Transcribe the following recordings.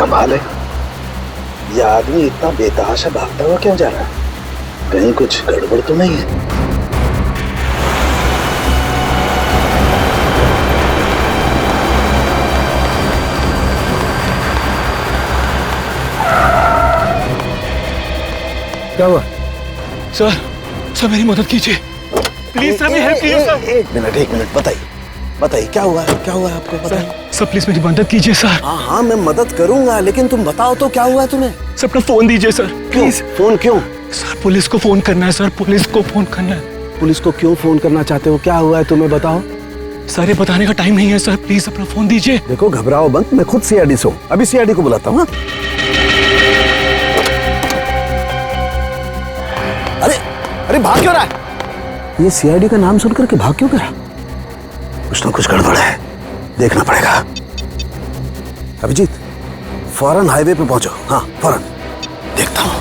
कमाल है, ये आदमी इतना बेतहाशा भागता हुआ क्यों जा रहा है? कहीं कुछ गड़बड़ तो नहीं है? क्या हुआ? सर मेरी मदद कीजिए प्लीज सर, मेरी हेल्प कीजिए सर। एक मिनट बताइए क्या हुआ है आपको? बताइए सर प्लीज मेरी मदद कीजिए सर। हाँ मैं मदद करूंगा, लेकिन तुम बताओ तो क्या हुआ है तुम्हें? सर अपना फोन दीजिए सर प्लीज। फोन क्यों? सर पुलिस को फोन करना है सर, पुलिस को फोन करना है। पुलिस को क्यों फोन करना चाहते हो? क्या हुआ है तुम्हें बताओ। सर ये बताने का टाइम नहीं है सर, प्लीज अपना फोन दीजिए। देखो घबराओ मत, मैं खुद सीआईडी से हूँ, अभी सीआईडी को बुलाता हूँ। अरे भाग क्यों रहा है? ये सीआईडी का नाम सुनकर के भाग क्यों रहा? कुछ ना कुछ गड़बड़ है, देखना पड़ेगा। अभिजीत फौरन हाईवे पे पहुंचो। हाँ फौरन, देखता हूं।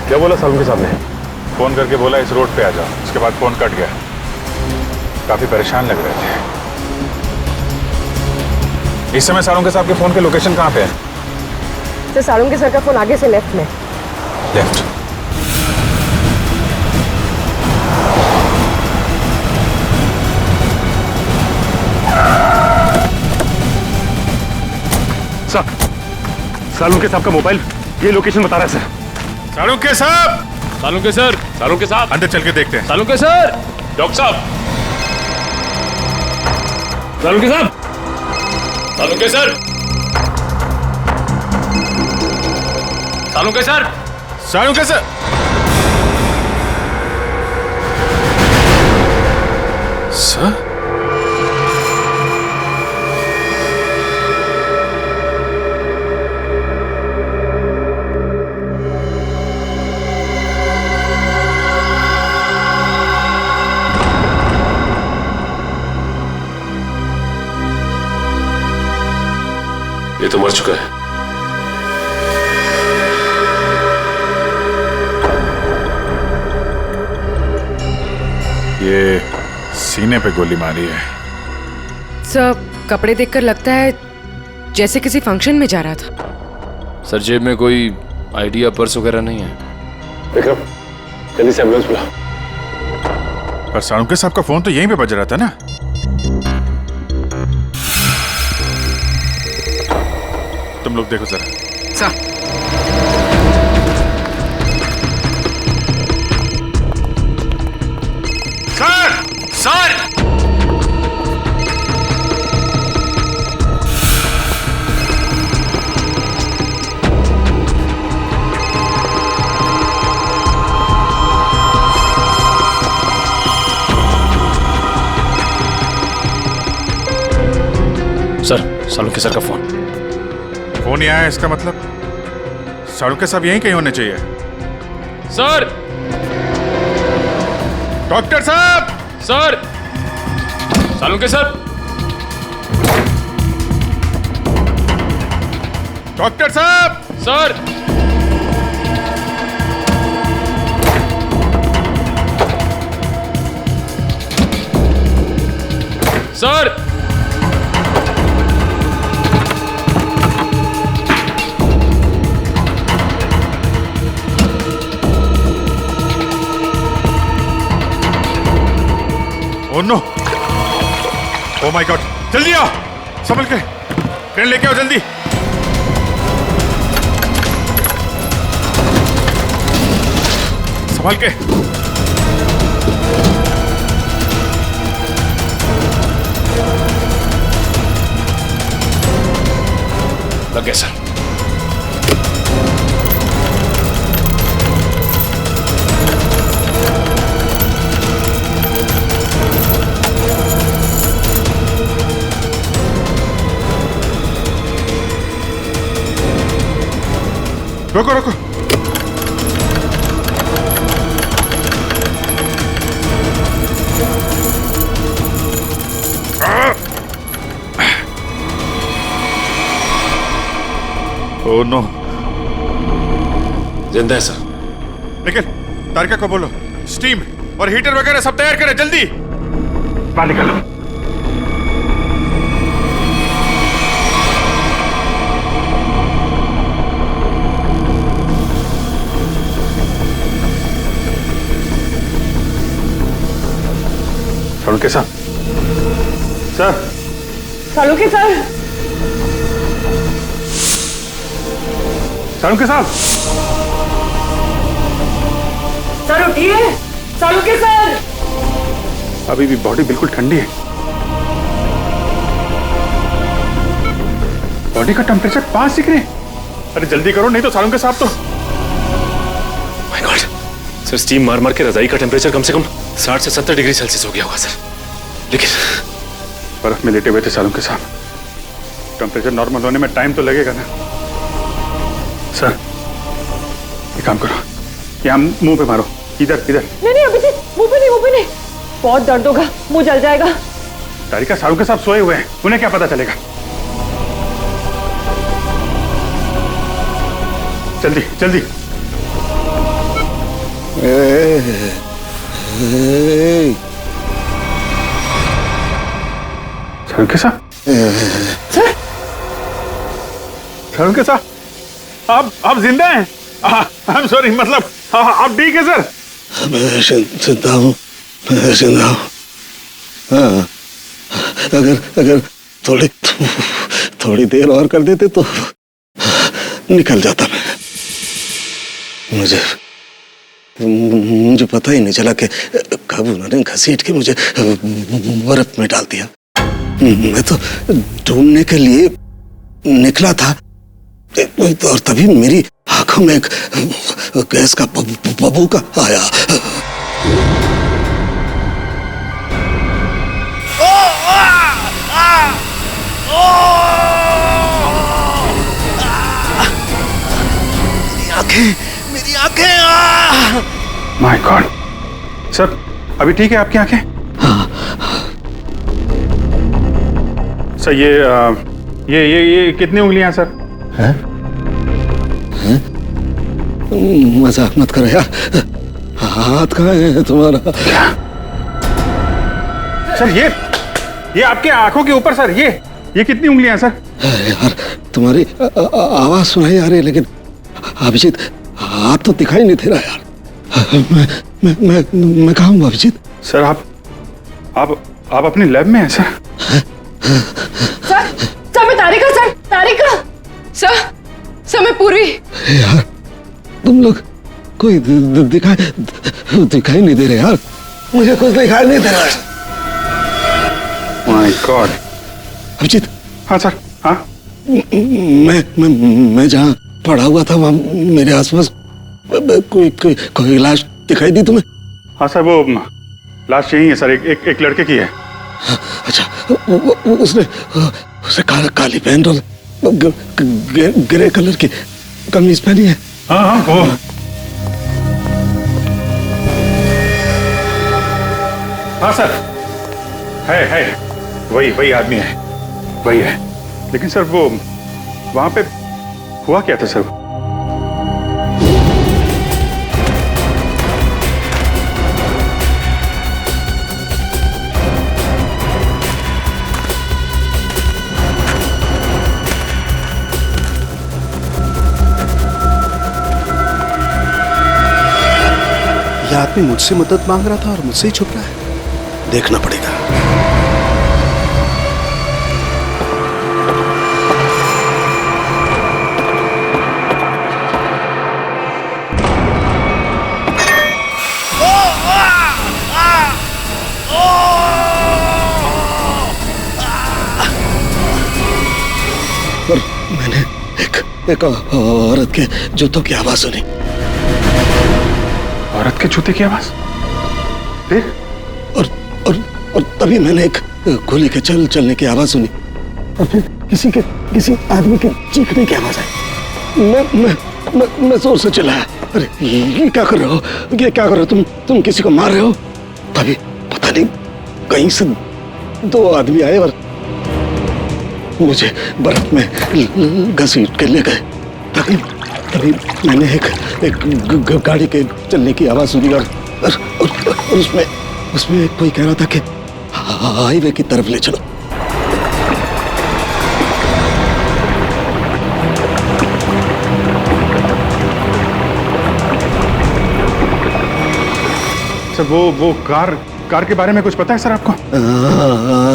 क्या बोला सालुंके साहब ने? फोन करके बोला इस रोड पे आ जाओ, उसके बाद फोन कट गया। काफी परेशान लग रहे थे। इस समय सालुंके साहब के फोन के लोकेशन कहाँ पे है? सर सालुंके सर का फोन आगे से लेफ्ट में। लेफ्ट। सर सालुंके साहब का मोबाइल ये लोकेशन बता रहा है सर। सालुंके साहब! सालुंके साहब अंदर चल के देखते हैं। सालुंके सर! डॉक्टर साहब! सालुंके साहब! Salunke sir! Salunke sir! Salunke sir! Sir? ये तो मर चुका है। ये सीने पे गोली मारी है। सर कपड़े देखकर लगता है जैसे किसी फंक्शन में जा रहा था। सर जेब में कोई आईडी या पर्स वगैरह नहीं है। विक्रम जल्दी से एम्बुलेंस बुला। पर सालुंके साहब का फोन तो यहीं पे बज रहा था ना? तुम लोग देखो जरा। Sir sir! Sir Salunke sir का फोन फोन ही आया, इसका मतलब सालुंके साहब यहीं कहीं होने चाहिए। सर! डॉक्टर साहब! सर! सालुंके सर! डॉक्टर साहब! Sir! Sir! Oh no! Oh my god! जल्दी आओ, संभल के ट्रेन लेके आओ जल्दी। संभल के। लग गया सर। रोको रोको। Oh no! जिंदा है सर। निखिल, तारिका को बोलो स्टीम और हीटर वगैरह सब तैयार करें जल्दी। बाहर निकालो। सालुंके साहब, सर, सालुंके सर, सालुंके साहब, सर उठिए, सालुंके सर। अभी भी बॉडी बिल्कुल ठंडी है। बॉडी का टेम्परेचर 5 डिग्री। अरे जल्दी करो, नहीं तो सालुंके साहब तो। माय गॉड सर, स्टीम मार मार के रजाई का टेम्परेचर कम से कम 60 से 70 डिग्री सेल्सियस हो गया होगा सर। लेकिन बर्फ में लेटे हुए थे सालुंके साहब, टेम्परेचर नॉर्मल होने में टाइम तो लगेगा ना। सर एक काम करो, यहाँ मुंह पे मारो, इधर इधर। नहीं अभिजीत, मुंह पे नहीं, बहुत दर्द होगा, मुंह जल जाएगा। तारिका, सालुंके साहब सोए हुए हैं, उन्हें क्या पता चलेगा। जल्दी जल्दी। सालुंके साहब, सालुंके साहब, आप जिंदा हैं? आई एम सॉरी, मतलब आप ठीक है सर? मैं जिंदा हूँ, मैं जिंदा हूँ। हाँ, अगर थोड़ी देर और कर देते तो निकल जाता मैं। मुझे पता ही नहीं चला कि कब उन्होंने घसीट के मुझे बर्फ में डाल दिया। मैं तो ढूंढने के लिए निकला था और तभी मेरी आंखों में एक गैस का बबूका आया। मेरी आंखें। माय गॉड सर, अभी ठीक है आपकी आंखें? सर ये कितनी उंगलियां हैं सर? हैं? मजाक मत करो यार, हाथ कहाँ है तुम्हारा? सर ये आपके आंखों के ऊपर सर, ये कितनी उंगलियां हैं सर? यार तुम्हारी आवाज सुनाई आ रही है, लेकिन अभिजीत हाथ तो दिखाई नहीं दे रहा यार। मैं कहाँ हूँ अभिजीत? सर आप अपनी लैब में हैं सर? सर मैं तारिका सर मैं पूर्वी। यार तुम लोग कोई दिखाई नहीं दे रहे यार, मुझे कुछ दिखाई नहीं दे रहा है। My god. अभिजीत। हाँ सर, हाँ। मैं जहाँ पड़ा हुआ था वहाँ मेरे आसपास कोई लाश दिखाई दी तुम्हें? हाँ सर, वो लाश यही है सर, एक लड़के की है। अच्छा, उसने काली पैंट और ग्रे कलर की कमीज पहनी है। हाँ वो हाँ सर, है वही आदमी है, वही है। लेकिन सर वो वहां पे हुआ क्या था सर? यह आदमी मुझसे मदद मांग रहा था और मुझसे ही छुप रहा है, देखना पड़ेगा। और मैंने एक औरत के जूतों की आवाज सुनी। औरत के जूते की आवाज? फिर? और तभी मैंने एक गोली के चलने की आवाज सुनी, और फिर किसी आदमी के चीखने की आवाज आई। मैं जोर से चिल्लाया, अरे ये क्या कर रहे हो, ये क्या कर रहे हो तुम किसी को मार रहे हो? तभी पता नहीं कहीं से दो आदमी आए और मुझे बर्फ में घसीट के ले गए। तभी मैंने एक गाड़ी के चलने की आवाज सुनी और उसमें कोई कह रहा था कि हाईवे की तरफ ले चलो। सर वो कार के बारे में कुछ पता है सर आपको?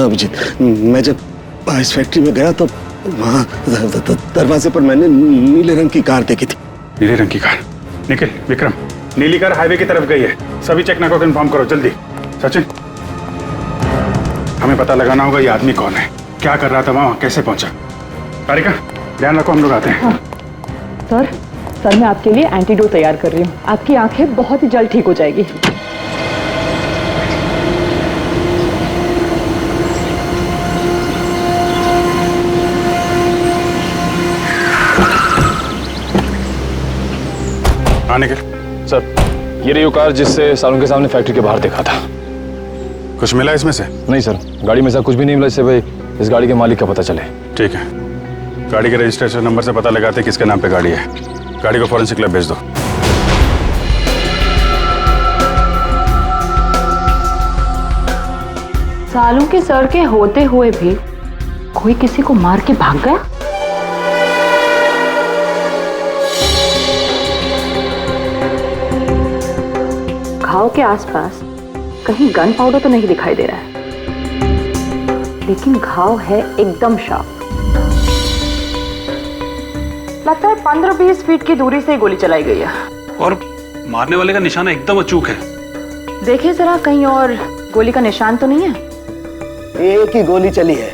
अभिजीत, मैं जब इस फैक्ट्री में गया तो वहाँ दरवाजे पर मैंने नीले रंग की कार देखी थी। नीले रंग की कार? निखिल, विक्रम, नीली कार हाईवे की तरफ गई है। सभी चेकना को इन्फॉर्म करो जल्दी। सचिन, हमें पता लगाना होगा ये आदमी कौन है, क्या कर रहा था वहां, कैसे पहुंचा। कारिका, ध्यान रखो, हम लोग आते हैं। हाँ। सर मैं आपके लिए एंटीडोट तैयार कर रही हूँ। आपकी आंखें बहुत ही जल्द ठीक हो जाएगी। आने के सर, ये रही वो कार जिससे सालों के सामने फैक्ट्री के बाहर देखा था। कुछ मिला इसमें से? नहीं सर, गाड़ी में से कुछ भी नहीं मिला, इससे भाई इस गाड़ी के मालिक का पता चले। ठीक है, गाड़ी के रजिस्ट्रेशन नंबर से पता लगाते किसके नाम पे गाड़ी है। गाड़ी को फॉरेंसिक लैब भेज दो। सालों के सर के होते हुए भी कोई किसी को मार के भाग गया। घाव के आसपास कहीं गन पाउडर तो नहीं दिखाई दे रहा है, लेकिन घाव है एकदम शार्प। लगता है 15-20 फीट की दूरी से गोली चलाई गई है। और मारने वाले का निशाना एकदम अचूक है। देखिए जरा, कहीं और गोली का निशान तो नहीं है? एक ही गोली चली है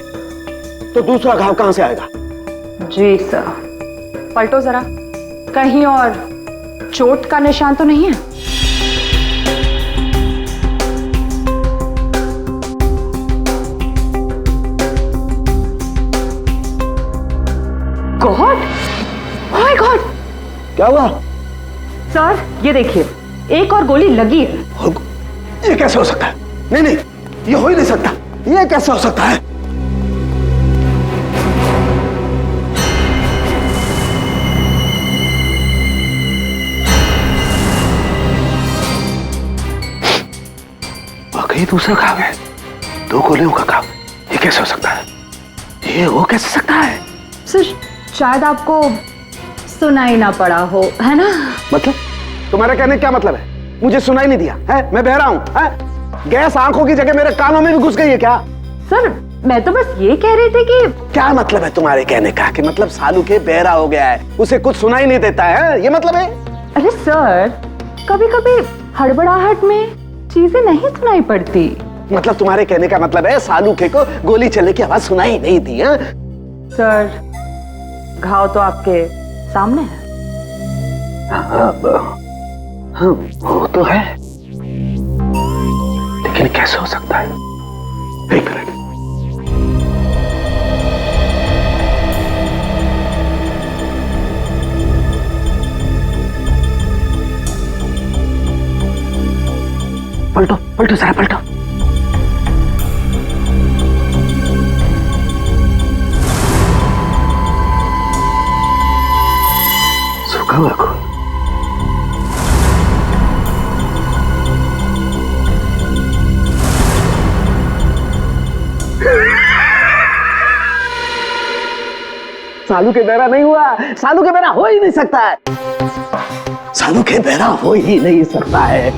तो दूसरा घाव कहां से आएगा? जी सर, पलटो जरा, कहीं और चोट का निशान तो नहीं है? गॉड, ओह माय गॉड, क्या हुआ? सर ये देखिए, एक और गोली लगी है। ये कैसे हो सकता है? नहीं, ये हो ही नहीं सकता। ये कैसे हो सकता है? वाकई दूसरा घाव है, 2 गोलियों का घाव। ये कैसे हो सकता है? ये हो कैसे सकता है? सर शायद आपको सुनाई ना पड़ा हो, है ना? मतलब तुम्हारे कहने क्या मतलब है? मुझे सुनाई नहीं दिया है? मैं बहरा हूं है? गैस आंखों की जगह मेरे कानों में भी घुस गई है क्या? सर मैं तो बस ये कह रही थी कि क्या मतलब है तुम्हारे कहने का? कि मतलब सालू के बहरा हो गया है, उसे कुछ सुनाई नहीं देता है, ये मतलब है? अरे सर, कभी कभी हड़बड़ाहट में चीजें नहीं सुनाई पड़ती। मतलब तुम्हारे कहने का मतलब है सालू के को गोली चलने की आवाज सुनाई नहीं दी है? सर घाव तो आपके सामने है। हाँ, वो तो है, लेकिन कैसे हो सकता है? एक मिनट। पलटो जरा, पलटो। सूखा हुआ खून। सालू के बहरा नहीं हुआ। सालू के बहरा हो ही नहीं सकता है। सालू के बहरा हो ही नहीं सकता है।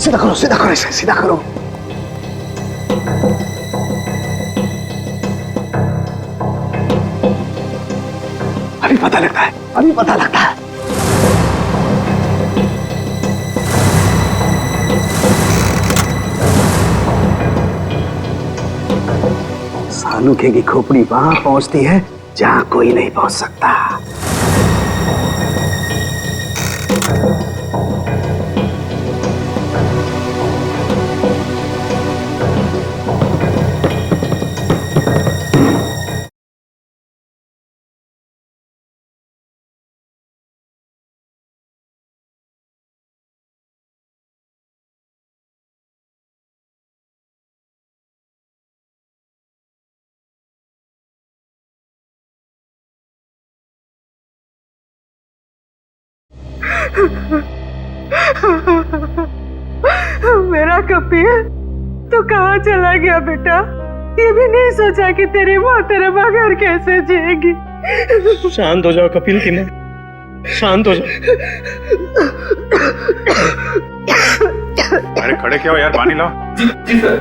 सीधा करो, सीधा करो, इसे सीधा करो। अभी पता लगता है, अभी पता लगता है। सालूके की खोपड़ी वहां पहुंचती है जहां कोई नहीं पहुंच सकता। मेरा कपिल, तू कहाँ चला गया बेटा? ये भी नहीं सोचा कि तेरी माँ तेरे बगैर कैसे जिएगी? शांत हो जाओ कपिल की माँ, शांत हो जाओ। अरे खड़े क्या हो यार, पानी लाओ। जी सर।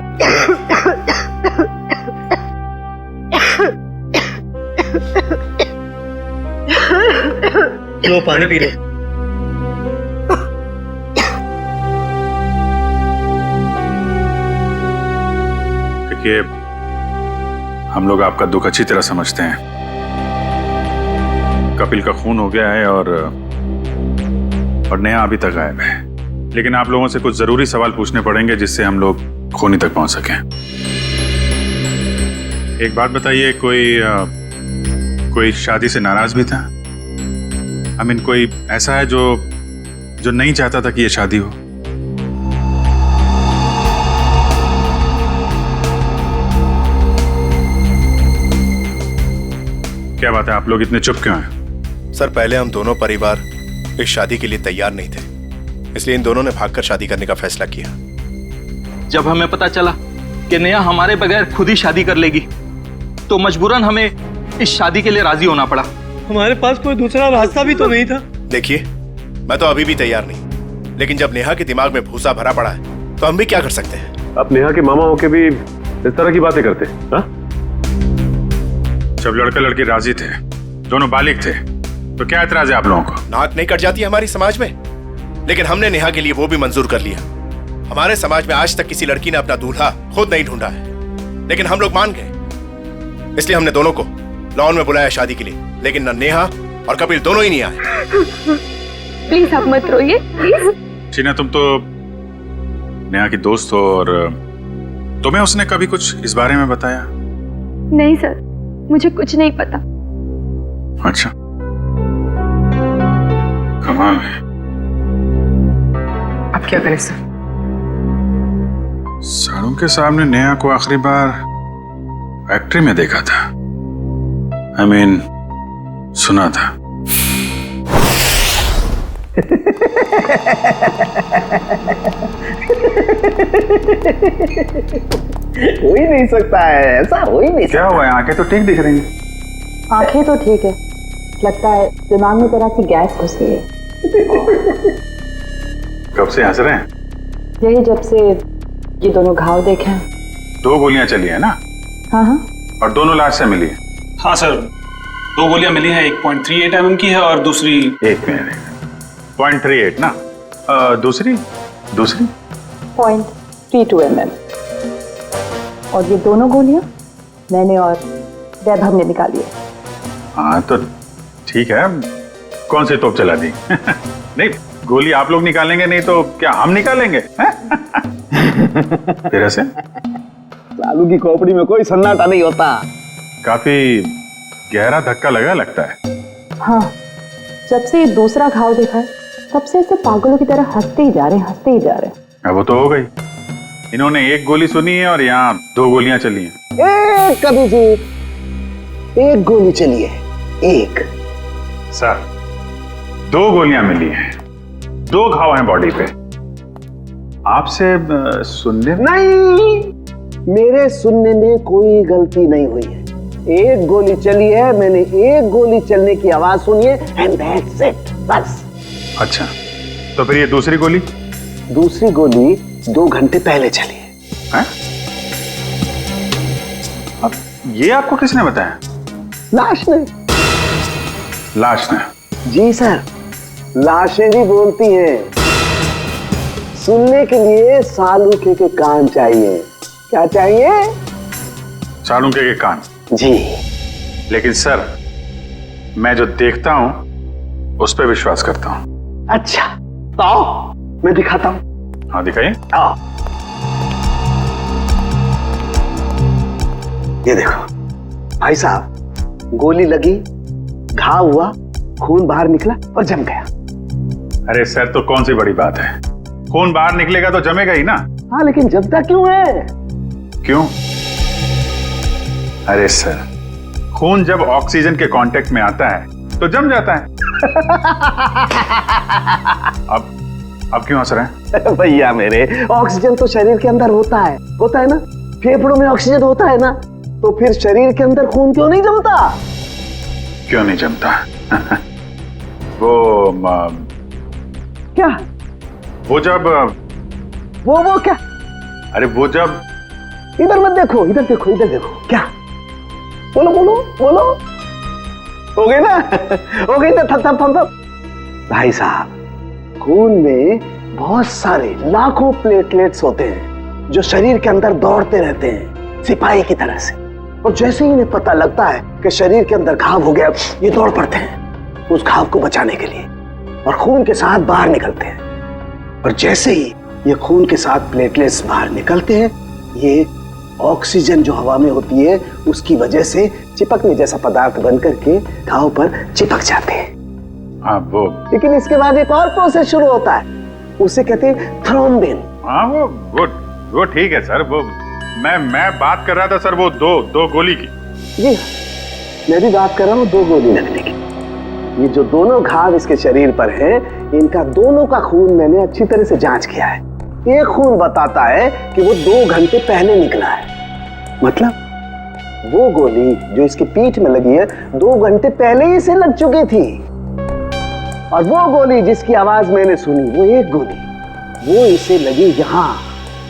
लो पानी पी लो। देखिए, हम लोग आपका दुख अच्छी तरह समझते हैं। कपिल का खून हो गया है और नेहा अभी तक गायब है, लेकिन आप लोगों से कुछ जरूरी सवाल पूछने पड़ेंगे जिससे हम लोग खूनी तक पहुंच सकें। एक बात बताइए, कोई शादी से नाराज भी था? आई मीन, कोई ऐसा है जो नहीं चाहता था कि ये शादी हो? क्या बात है, आप लोग इतने चुप क्यों हैं? सर, पहले हम दोनों परिवार इस शादी के लिए तैयार नहीं थे, इसलिए इन दोनों ने भागकर शादी करने का फैसला किया। जब हमें पता चला कि नेहा हमारे बगैर खुद ही शादी कर लेगी, तो मजबूरन हमें इस शादी के लिए राजी होना पड़ा। हमारे पास कोई दूसरा रास्ता भी तो नहीं था। देखिए, मैं तो अभी भी तैयार नहीं, लेकिन जब नेहा के दिमाग में भूसा भरा पड़ा है तो हम भी क्या कर सकते हैं? आप नेहा के मामा होके भी इस तरह की बातें करते हैं? हाँ? जब लड़का लड़की राजी थे, दोनों बालिग थे, तो क्या एतराज है आप लोगों को? नाक नहीं कट जाती हमारी समाज में, लेकिन हमने नेहा के लिए वो भी मंजूर कर लिया। हमारे समाज में आज तक किसी लड़की ने अपना दूल्हा खुद नहीं ढूंढा है, लेकिन हम लोग मान गए, इसलिए हमने दोनों को लॉन में बुलाया शादी के लिए, लेकिन न नेहा और कपिल दोनों ही नहीं आए। प्लीज आप मत रोइए, प्लीज। टीना, तुम तो नेहा की दोस्त हो, और तुम्हें उसने कभी कुछ इस बारे में बताया? नहीं सर, मुझे कुछ नहीं पता। अच्छा, कमाल है। अब क्या करें सर? सालों के सामने नेहा को आखिरी बार फैक्ट्री में देखा था। आई मीन, सुना था। हो ही नहीं सकता है, ऐसा हो ही नहीं। क्या हुआ है? आंखें तो ठीक दिख रही हैं। आंखें तो ठीक है, लगता है दिमाग में जरा सी गैस घुस गई है। कब से हंस रहे हैं? यही जब से ये दोनों घाव देखे हैं। 2 गोलियां चली है ना? हाँ हाँ। और दोनों लाश से मिली है? हाँ सर, 2 गोलियां मिली हैं, 1.38 mm की है और दूसरी 0.38 ना? दूसरी 0.32 mm। और ये दोनों गोलियां मैंने और वैभव ने निकाली है। हाँ तो ठीक है, कौन सी तोप चला दी? नहीं, गोली आप लोग निकालेंगे नहीं तो क्या हम निकालेंगे? फिर ऐसे लालू की खोपड़ी में कोई सन्नाटा नहीं होता। काफी गहरा धक्का लगा लगता है। हाँ, जब से ये दूसरा घाव देखा है तब से ऐसे पागलों की तरह हंसते ही जा रहे हैं। अब वो तो हो गई, इन्होंने 1 गोली सुनी है और यहाँ 2 गोलियां चली हैं। एक कभी जी 1 गोली चली है, 1। सर, 2 गोलियां मिली हैं, 2 घाव हैं बॉडी पे। आपसे सुनने नहीं, मेरे सुनने में कोई गलती नहीं हुई है। 1 गोली चली है, मैंने 1 गोली चलने की आवाज सुनी है, एंड दैट्स इट, बस। अच्छा, तो फिर ये दूसरी गोली? दूसरी गोली 2 घंटे पहले चली है। अब ये आपको किसने बताया? लाश ने। लाश ने? जी सर, लाशें भी बोलती हैं। सुनने के लिए सालूके के कान चाहिए। क्या चाहिए? सालूके के कान? जी। लेकिन सर, मैं जो देखता हूं उस पर विश्वास करता हूं। अच्छा, तो आओ मैं दिखाता हूं। हाँ दिखाइए। आओ, ये देखो भाई साहब, गोली लगी, घाव हुआ, खून बाहर निकला और जम गया। अरे सर, तो कौन सी बड़ी बात है, खून बाहर निकलेगा तो जमेगा ही ना। हाँ, लेकिन जमता क्यों है? क्यों? अरे सर, खून जब ऑक्सीजन के कांटेक्ट में आता है तो जम जाता है। अब क्यों हंस रहे हैं? भैया मेरे, ऑक्सीजन तो शरीर के अंदर होता है ना? फेफड़ों में ऑक्सीजन होता है ना, तो फिर शरीर के अंदर खून क्यों नहीं जमता? क्यों नहीं जमता? वो क्या? वो जब वो क्या? अरे वो जब इधर मत देखो, इधर देखो, इधर देखो। क्या? बोलो बोलो बोलो। हो गई ना? हो गई ना? थप। भाई साहब, खून में बहुत सारे लाखों प्लेटलेट्स होते हैं जो शरीर के अंदर दौड़ते रहते हैं सिपाही की तरह से। और जैसे ही इन्हें पता लगता है कि शरीर के अंदर घाव हो गया, ये दौड़ पड़ते हैं उस घाव को बचाने के लिए और खून के साथ बाहर निकलते हैं। और जैसे ही ये खून के साथ प्लेटलेट्स बाहर निकलते हैं, ये ऑक्सीजन जो हवा में होती है उसकी वजह से चिपकने जैसा पदार्थ बन करके घाव पर चिपक जाते हैं। हाँ वो, लेकिन इसके बाद एक और प्रोसेस शुरू होता है, उसे कहते हैं थ्रोम्बिन। हाँ वो ठीक है सर। वो मैं बात कर रहा था सर, वो दो गोली की। जी मैं भी बात कर रहा हूँ 2 गोली लगने की। ये जो दोनों घाव इसके शरीर पर है, इनका दोनों का खून मैंने अच्छी तरह से जांच किया है। एक खून बताता है कि वो 2 घंटे पहले निकला है। मतलब वो गोली जो इसकी पीठ में लगी है 2 घंटे पहले ही इसे लग चुकी थी। और वो गोली जिसकी आवाज मैंने सुनी, वो एक गोली, वो इसे लगी यहाँ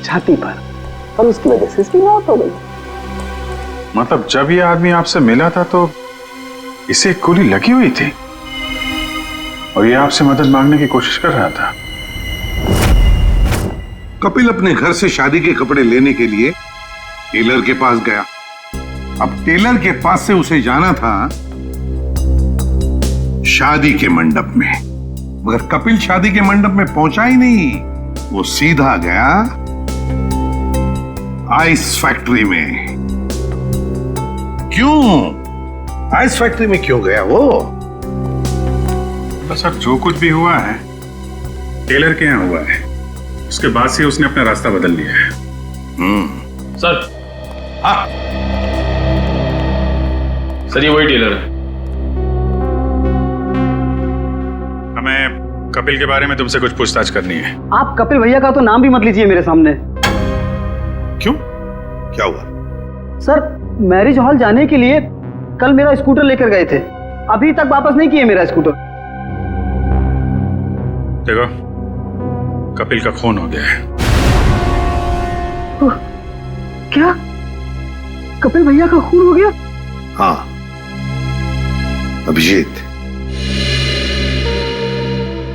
छाती पर और उसकी वजह से इसकी मौत हो गई। मतलब जब ये आदमी आपसे मिला था तो इसे एक गोली लगी हुई थी और ये आपसे मदद मांगने की कोशिश कर रहा था। कपिल अपने घर से शादी के कपड़े लेने के लिए टेलर के पास गया। अब टेलर के पास से उसे जाना था शादी के मंडप में, मगर कपिल शादी के मंडप में पहुंचा ही नहीं। वो सीधा गया आइस फैक्ट्री में। क्यों आइस फैक्ट्री में क्यों गया वो? तो सर जो कुछ भी हुआ है टेलर के यहाँ हुआ है, उसके बाद से उसने अपना रास्ता बदल लिया है। सर। हाँ सर ये वही टेलर है। हमें कपिल के बारे में तुमसे कुछ पूछताछ करनी है। आप कपिल भैया का तो नाम भी मत लीजिए मेरे सामने। क्यों, क्या हुआ? सर मैरिज हॉल जाने के लिए कल मेरा स्कूटर लेकर गए थे, अभी तक वापस नहीं किए मेरा स्कूटर। देखो कपिल का खून हो गया है। क्या कपिल भैया का खून हो गया? हाँ अभिजीत,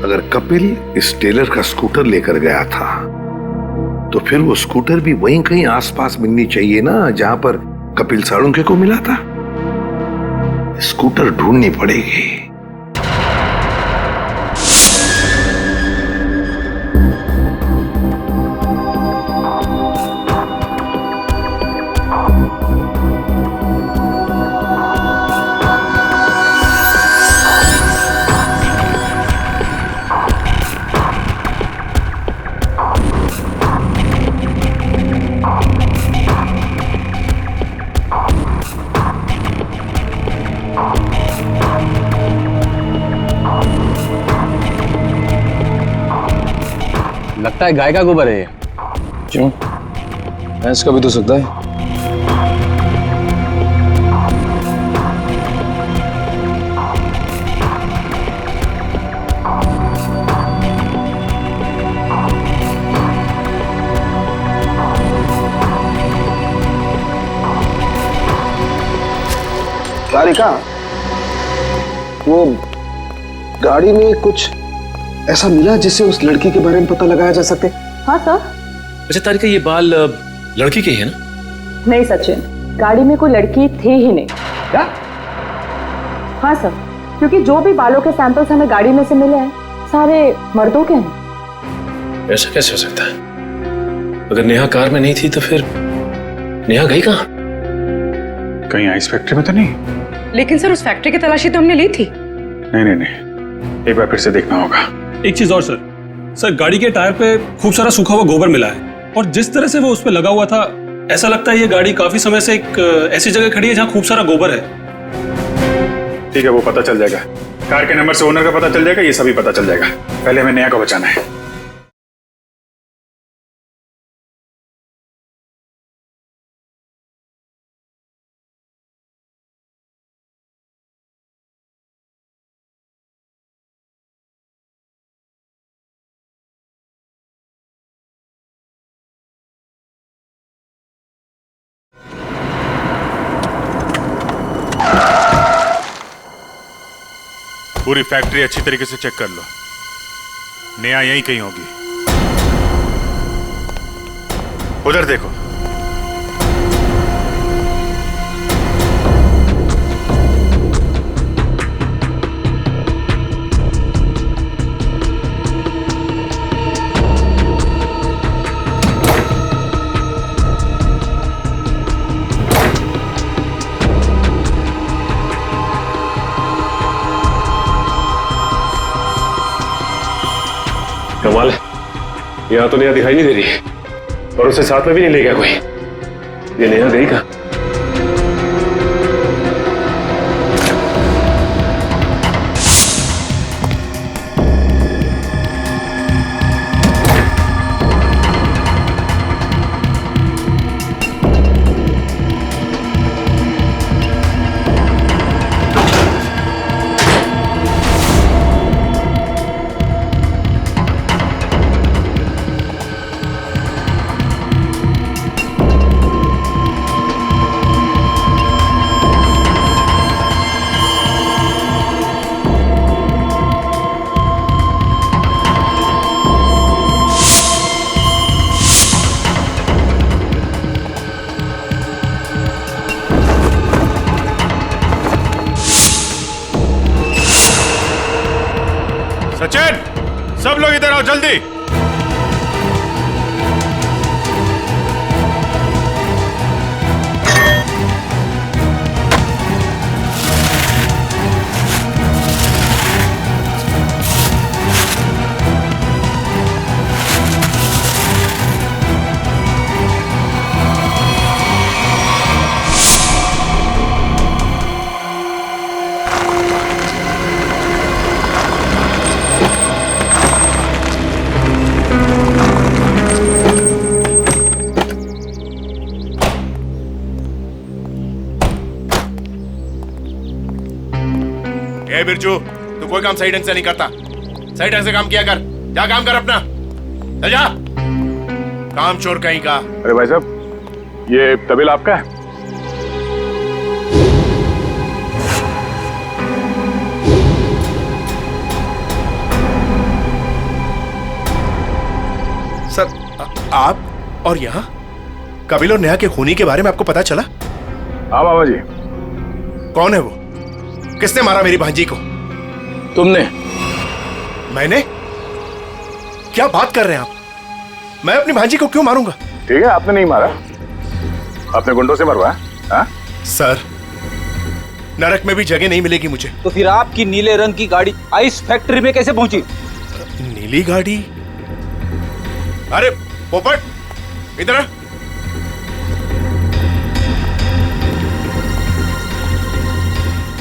अगर कपिल इस टेलर का स्कूटर लेकर गया था तो फिर वो स्कूटर भी वहीं कहीं आसपास मिलनी चाहिए ना जहां पर कपिल साळुंखे को मिला था। स्कूटर ढूंढनी पड़ेगी। लगता है गाय का गोबर है ये। क्यों? भैंस का भी तो सकता है। तारिका, वो गाड़ी में कुछ ऐसा मिला जिससे उस लड़की के बारे में पता लगाया जा सके? हाँ सर। अच्छा तारिका, ये बाल लड़की के ही है ना? नहीं सचिन, गाड़ी में कोई लड़की थी ही नहीं। क्या? हाँ सर, क्योंकि जो भी बालों के सैंपल्स हमें गाड़ी में से मिले हैं सारे मर्दों के हैं। ऐसा कैसे हो सकता है? अगर नेहा कार में नहीं थी तो फिर नेहा गई कहाँ? कहीं आइस फैक्ट्री में तो नहीं? लेकिन सर उस फैक्ट्री की तलाशी तो हमने ली थी। नहीं, एक बार फिर से देखना होगा। एक चीज और सर, गाड़ी के टायर पे खूब सारा सूखा हुआ गोबर मिला है और जिस तरह से वो उस पे लगा हुआ था, ऐसा लगता है ये गाड़ी काफी समय से एक ऐसी जगह खड़ी है जहां खूब सारा गोबर है। ठीक है, वो पता चल जाएगा। कार के नंबर से ओनर का पता चल जाएगा, ये सभी पता चल जाएगा। पहले हमें नेहा को बचाना है। पूरी फैक्ट्री अच्छी तरीके से चेक कर लो, नेहा यहीं कहीं होगी। उधर देखो। कमाल है, यहाँ तो नेहा दिखाई नहीं दे रही और उसे साथ में भी नहीं ले गया कोई। ये नेहा गई कहाँ? सचिन, सब लोग इधर आओ जल्दी। ए बिरजू, तू कोई काम सही ढंग से नहीं करता। सही ढंग से काम किया कर। जा काम कर अपना। चल जा। काम चोर कहीं का। अरे भाई साहब, ये तबेला आपका है? सर, आप और यहाँ कपिल और नेहा के खूनी के बारे में आपको पता चला? हाँ बाबा जी। कौन है वो? किसने मारा मेरी भांजी को? तुमने। मैंने? क्या बात कर रहे हैं आप? मैं अपनी भांजी को क्यों मारूंगा? ठीक है, आपने नहीं मारा, अपने गुंडों से मरवाया। हाँ? सर, नरक में भी जगह नहीं मिलेगी मुझे। तो फिर आपकी नीले रंग की गाड़ी आइस फैक्ट्री में कैसे पहुंची? नीली गाड़ी? अरे पोपट, इधर आ।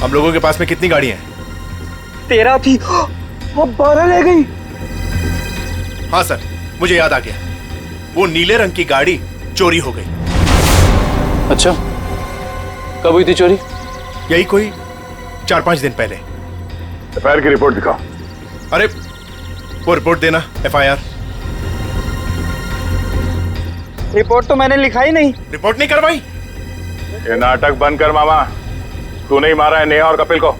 हम लोगों के पास में कितनी गाड़ियां हैं? 13 थी, अब 12 ले गई। हाँ सर, मुझे याद आ गया। वो नीले रंग की गाड़ी चोरी हो गई। अच्छा, कब हुई थी चोरी? यही कोई 4-5 दिन पहले। एफआईआर की रिपोर्ट दिखाओ। अरे वो रिपोर्ट देना। एफआईआर रिपोर्ट तो मैंने लिखा ही नहीं। रिपोर्ट नहीं करवाई? ये नाटक बंद कर मामा। तू नहीं मारा है नेहा और कपिल को?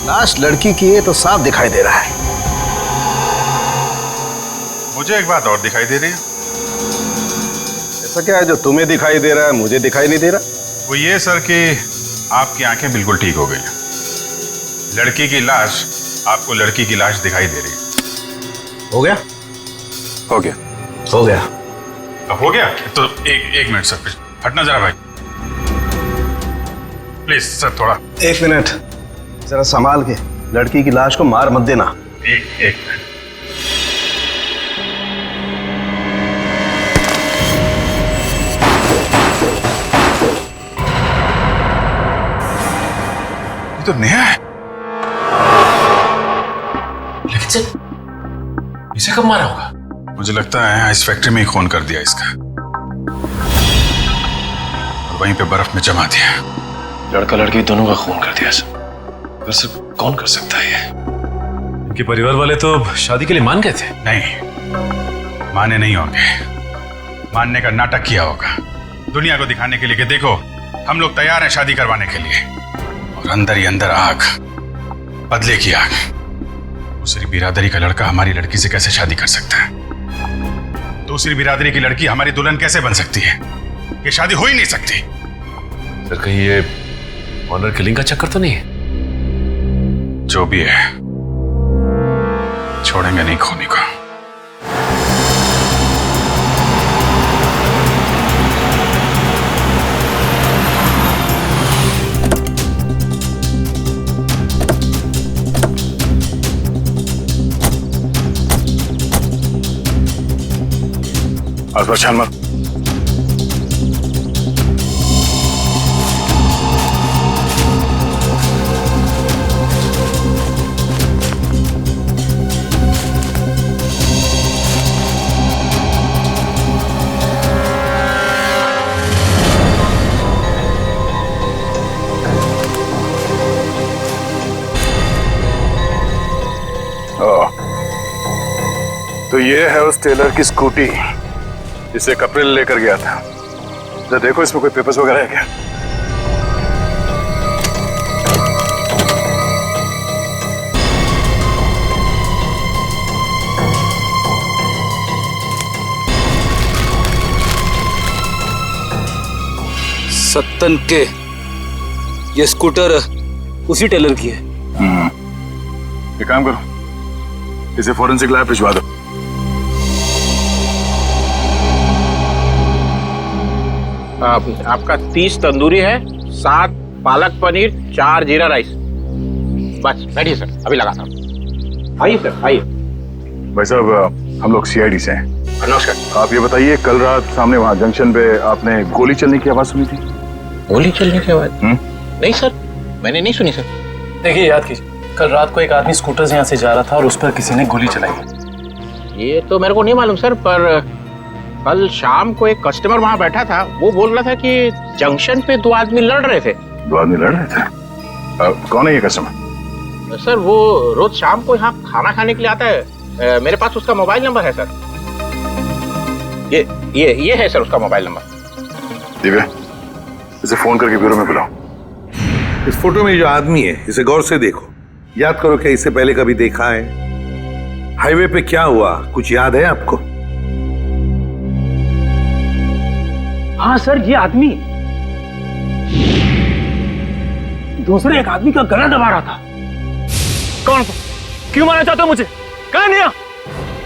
लाश लड़की की है तो साफ दिखाई दे रहा है। मुझे एक बात और दिखाई दे रही है। ऐसा क्या है जो तुम्हें दिखाई दे रहा है मुझे दिखाई नहीं दे रहा? वो ये सर कि आपकी आंखें बिल्कुल ठीक हो गई हैं। लड़की की लाश आपको लड़की की लाश दिखाई दे रही है। हो गया? हो गया। हो गया। हो गया तो एक मिनट सर, हटना जरा भाई, प्लीज सर, थोड़ा 1 मिनट जरा संभाल के। लड़की की लाश को मार मत देना। एक मिनट। ये तो नेहा है। लेकिन सर इसे कब मारा होगा? मुझे लगता है आइस फैक्ट्री में ही खून कर दिया इसका और वहीं पे बर्फ में जमा दिया। लड़का लड़की दोनों का खून कर दिया सर। वैसे कौन कर सकता है ये? इनके परिवार वाले तो शादी के लिए मान गए थे। नहीं, माने नहीं होंगे। मानने का नाटक किया होगा दुनिया को दिखाने के लिए कि देखो हम लोग तैयार हैं शादी करवाने के लिए। और अंदर ही अंदर आग, बदले की आग। दूसरी बिरादरी का लड़का हमारी लड़की से कैसे शादी कर सकता है? दूसरी बिरादरी की लड़की हमारी दुल्हन कैसे बन सकती है? ये शादी हो ही नहीं सकती। सर कहीं ये ऑनर किलिंग का चक्कर तो नहीं है? जो भी है छोड़ेंगे नहीं खूनी को। आसपास छान मार। तो ये है उस टेलर की स्कूटी जिसे कपिल लेकर गया था। जरा देखो इसमें कोई पेपर्स वगैरह है क्या? सत्तन के ये स्कूटर उसी टेलर की है। एक काम करो, इसे फोरेंसिक लैब भिजवा दो। आपका 30 तंदूरी है, 7 पालक पनीर, 4 जीरा राइस। बस बैठिए सर, अभी लगाता हूँ। आइए सर, आइए। भाई साहब हम लोग सीआईडी से हैं। नमस्कार। आप ये बताइए, कल रात सामने वहाँ जंक्शन पे आपने गोली चलने की आवाज सुनी थी? गोली चलने की आवाज? नहीं सर, मैंने नहीं सुनी सर। देखिए याद कीजिए, कल रात को एक आदमी स्कूटर से यहाँ से जा रहा था और उस पर किसी ने गोली चलाई। ये तो मेरे को नहीं मालूम सर, पर कल शाम को एक कस्टमर वहाँ बैठा था, वो बोल रहा था कि जंक्शन पे 2 आदमी लड़ रहे थे। 2 आदमी लड़ रहे थे? कौन है ये कस्टमर? सर वो रोज शाम को यहाँ खाना खाने के लिए आता है। मेरे पास उसका मोबाइल नंबर है सर। ये है सर उसका मोबाइल नंबर। दिव्या, इसे फोन करके ब्यूरो में बुलाओ। इस फोटो में जो आदमी है इसे गौर से देखो। याद करो क्या इसे पहले कभी देखा है? हाईवे पे क्या हुआ कुछ याद है आपको? हाँ सर, ये आदमी दूसरे एक आदमी का गला दबा रहा था। कौन? क्यों मारना चाहते हो मुझे? कहाँ नहीं?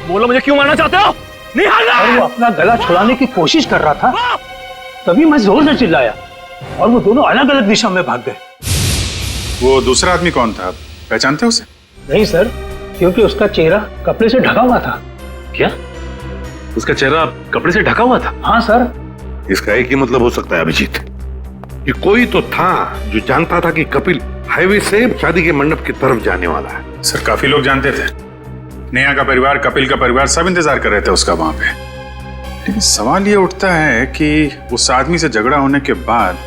बोलो मुझे क्यों मारना चाहते हो? नहीं और वो अपना गला छुड़ाने की कोशिश कर रहा था, तभी मैं जोर से चिल्लाया और वो दोनों अलग अलग दिशा में भाग गए। वो दूसरा आदमी कौन था? आप पहचानते हो उसे? नहीं सर, क्योंकि उसका चेहरा कपड़े से ढका हुआ था। क्या? उसका चेहरा कपड़े से ढका हुआ था? हाँ सर। इसका एक ही मतलब हो सकता है अभिजीत, कि कोई तो था जो जानता था कि कपिल हाईवे से शादी के मंडप की तरफ जाने वाला है। सर काफी लोग जानते थे। नेहा का परिवार, कपिल का परिवार, सब इंतजार कर रहे थे उसका वहां पे। लेकिन सवाल ये उठता है कि उस आदमी से झगड़ा होने के बाद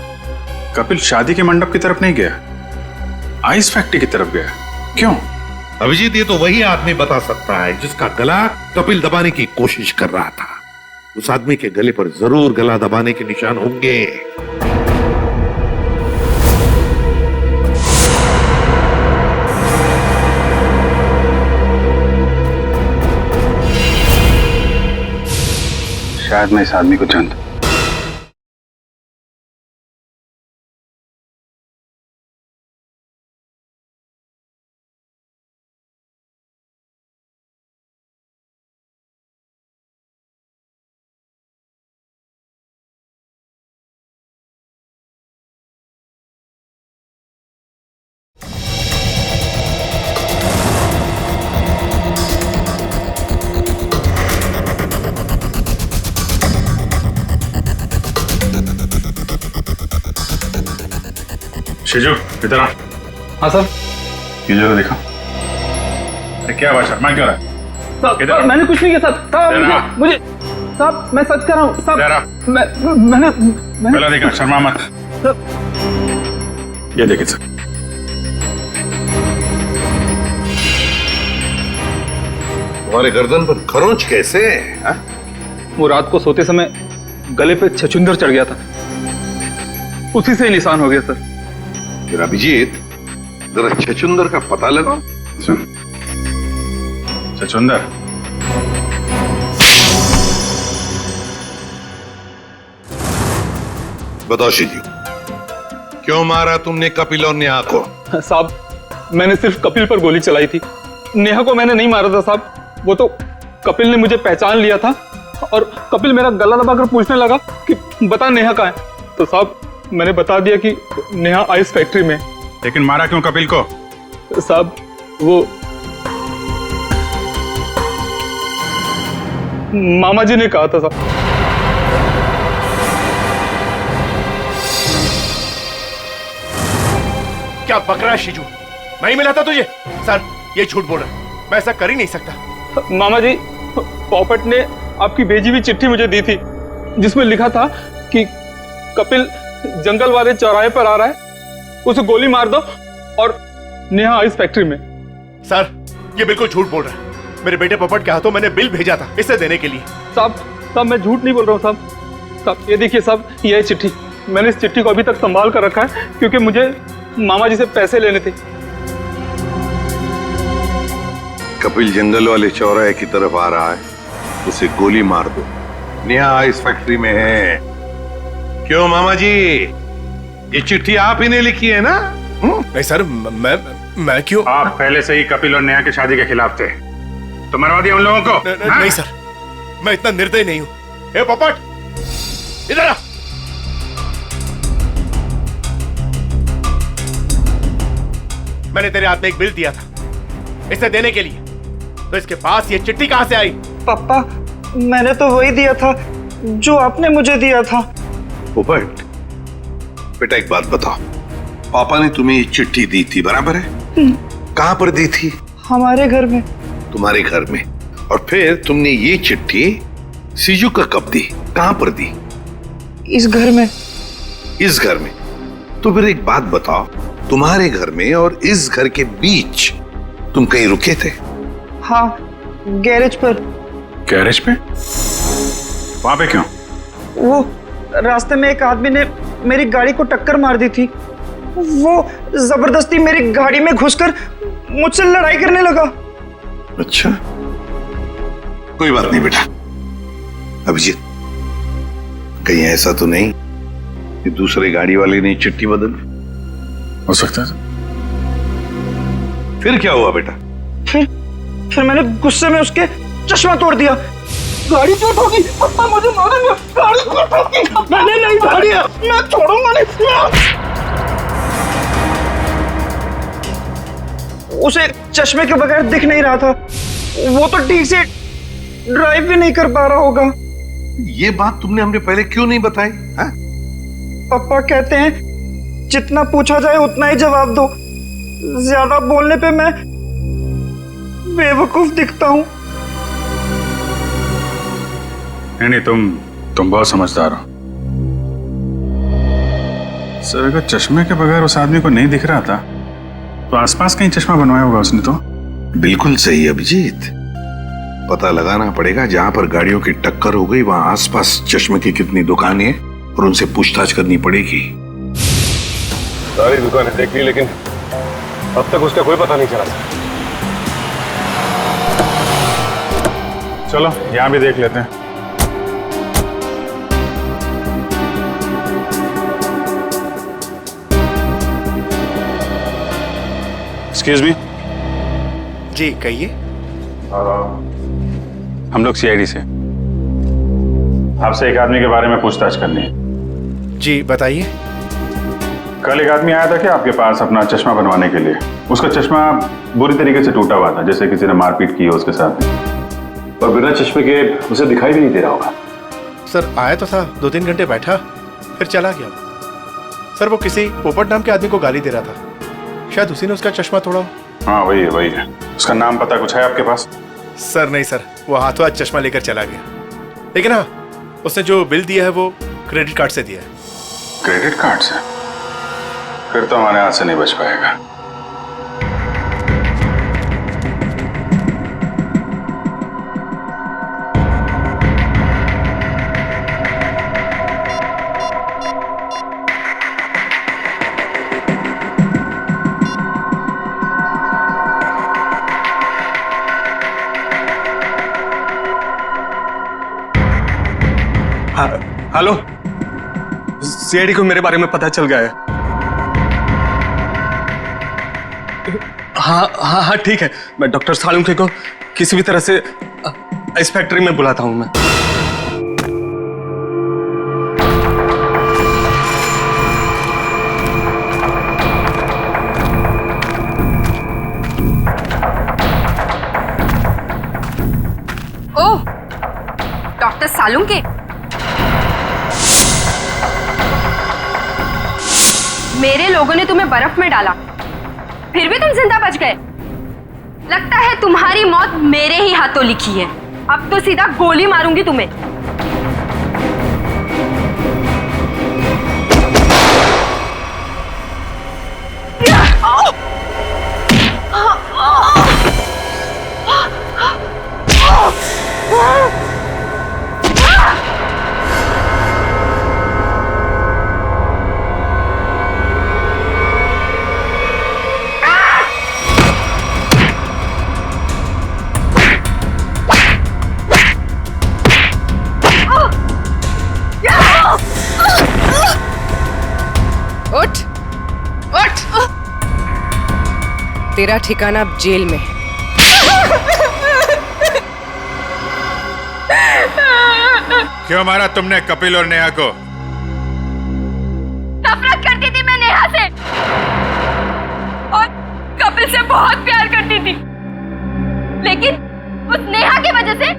कपिल शादी के मंडप की तरफ नहीं गया, आइस फैक्ट्री की तरफ गया। क्यों? अभिजीत, ये तो वही आदमी बता सकता है जिसका गला कपिल दबाने की कोशिश कर रहा था। उस आदमी के गले पर जरूर गला दबाने के निशान होंगे। शायद मैं इस आदमी को जानता हूं। शिजू, इधर आ। हाँ सर। ये जरा देखो। अरे क्या बात शर्मा क्यों रहा है? साहब मैंने कुछ नहीं किया साहब। साहब मुझे साहब मैं सच कर रहा हूँ साहब। मैंने पहला देखा शर्मा मत। ये देखिए सर। तुम्हारे गर्दन पर खरोंच कैसे है? वो रात को सोते समय गले पे छछूंदर चढ़ गया था, उसी से निशान हो गया सर। फिर अभिजीत जरा छछूंदर का पता लगाओ। सुन छछूंदर, बताओ शिजू, क्यों मारा तुमने कपिल और नेहा को? साहब मैंने सिर्फ कपिल पर गोली चलाई थी, नेहा को मैंने नहीं मारा था साहब। वो तो कपिल ने मुझे पहचान लिया था और कपिल मेरा गला दबाकर पूछने लगा कि बता नेहा कहाँ है। तो साहब मैंने बता दिया कि नेहा आइस फैक्ट्री में। लेकिन मारा क्यों कपिल को? साहब वो मामा जी ने कहा था साहब। क्या बक रहा है शिजू? मैं ही मिला था तुझे? सर ये झूठ बोल रहा है, मैं ऐसा कर ही नहीं सकता। मामा जी, पॉपट ने आपकी भेजी हुई चिट्ठी मुझे दी थी जिसमें लिखा था कि कपिल जंगल वाले चौराहे पर आ रहा है, उसे गोली मार दो और नेहा आइस फैक्ट्री में। सर ये बिल्कुल झूठ बोल रहा है। मेरे बेटे पॉपट के हाथों मैंने बिल भेजा था इसे देने के लिए। साहब मैं झूठ नहीं बोल रहा हूँ साहब। साहब ये देखिए साहब, ये चिट्ठी, मैंने इस चिट्ठी को अभी तक संभाल कर रखा है क्योंकि मुझे मामा जी से पैसे लेने थे। कपिल जंगल वाले चौराहे की तरफ आ रहा है, उसे गोली मार दो। नेहा आइस फैक्ट्री में है। क्यों मामा जी, ये चिट्ठी आप ही ने लिखी है ना? नहीं सर, मैं क्यों? आप पहले से ही कपिल और नेहा की शादी के खिलाफ थे, तो मरवा दिया उन लोगों को। नहीं सर, मैं इतना निर्दयी नहीं हूं। ए पोपट इधर आ। मैंने तेरे हाथ में एक बिल दिया था इसे देने के लिए, तो इसके पास ये चिट्ठी कहां से आई? पापा मैंने तो वही दिया था जो आपने मुझे दिया था। पोपट बेटा एक बात बताओ, पापा ने तुम्हें ये चिट्ठी दी थी बराबर है? कहां पर दी थी? हमारे घर में। तुम्हारे घर में? और फिर तुमने ये चिट्ठी सीजू का कब दी? कहां पर दी? इस घर में। इस घर में? तो फिर एक बात बताओ, तुम्हारे घर में और इस घर के बीच तुम कहीं रुके थे? हाँ, गैरेज पर। गैरेज पे? वहां पे क्यों? वो रास्ते में एक आदमी ने मेरी गाड़ी को टक्कर मार दी थी। वो जबरदस्ती मेरी गाड़ी में घुसकर मुझसे लड़ाई करने लगा। अच्छा, कोई बात नहीं बेटा। अभिजीत, कहीं ऐसा तो नहीं कि दूसरे गाड़ी वाले ने चिट्ठी बदल? हो सकता है। फिर क्या हुआ बेटा? फिर मैंने गुस्से में उसके चश्मा तोड़ दिया। गाड़ी क्यों ठोकी? पापा मुझे मारेंगे। गाड़ी क्यों ठोकी? मैंने नहीं गाड़ी, मैं छोड़ूंगा नहीं। उसे चश्मे के बगैर दिख नहीं रहा था, वो तो ठीक से ड्राइव भी नहीं कर पा रहा होगा। ये बात तुमने हमने पहले क्यों नहीं बताई? हाँ? पापा कहते हैं जितना पूछा जाए उतना ही जवाब दो, ज्यादा बोलने पे मैं बेवकूफ दिखता हूं। नहीं, तुम बहुत समझदार हो सर। अगर चश्मे के बगैर उस आदमी को नहीं दिख रहा था तो आसपास कहीं चश्मा बनवाया होगा उसने। तो बिल्कुल सही अभिजीत, पता लगाना पड़ेगा जहां पर गाड़ियों की टक्कर हो गई वहां आसपास चश्मे की कितनी दुकानें हैं और उनसे पूछताछ करनी पड़ेगी। सारी दुकानें देख ली लेकिन अब तक उसका कोई पता नहीं चला। चलो यहां भी देख लेते हैं। Excuse me. जी कहिए। हम लोग सीआईडी से, आपसे एक आदमी के बारे में पूछताछ करनी है। जी बताइए। कल एक आदमी आया था क्या आपके पास अपना चश्मा बनवाने के लिए? उसका चश्मा बुरी तरीके से टूटा हुआ था, जैसे किसी ने मारपीट की हो उसके साथ, और बिना चश्मे के उसे दिखाई भी नहीं दे रहा होगा। सर आया तो था, 2-3 घंटे बैठा फिर चला गया। सर वो किसी पोपट नाम के आदमी को गाली दे रहा था, शायद उसी ने उसका चश्मा तोड़ा हो। हाँ वही है वही है। उसका नाम पता कुछ है आपके पास? सर नहीं सर, वो हाथों हाथ चश्मा लेकर चला गया। लेकिन हाँ, उसने जो बिल दिया है वो क्रेडिट कार्ड से दिया है। क्रेडिट कार्ड से? फिर तो हमारे हाथ से नहीं बच पाएगा। हेलो, सीआईडी को मेरे बारे में पता चल गया है। हाँ ठीक है, मैं डॉक्टर सालुंके को किसी भी तरह से इस फैक्ट्री में बुलाता हूं मैं। ओह, डॉक्टर सालुंके, मेरे लोगों ने तुम्हें बर्फ में डाला, फिर भी तुम जिंदा बच गए। लगता है तुम्हारी मौत मेरे ही हाथों लिखी है। अब तो सीधा गोली मारूंगी तुम्हें। उठ, उठ। तेरा ठिकाना अब जेल में है। क्यों मारा तुमने कपिल और नेहा को? नफरत करती थी मैं नेहा से और कपिल से बहुत प्यार करती थी, लेकिन उस नेहा की वजह से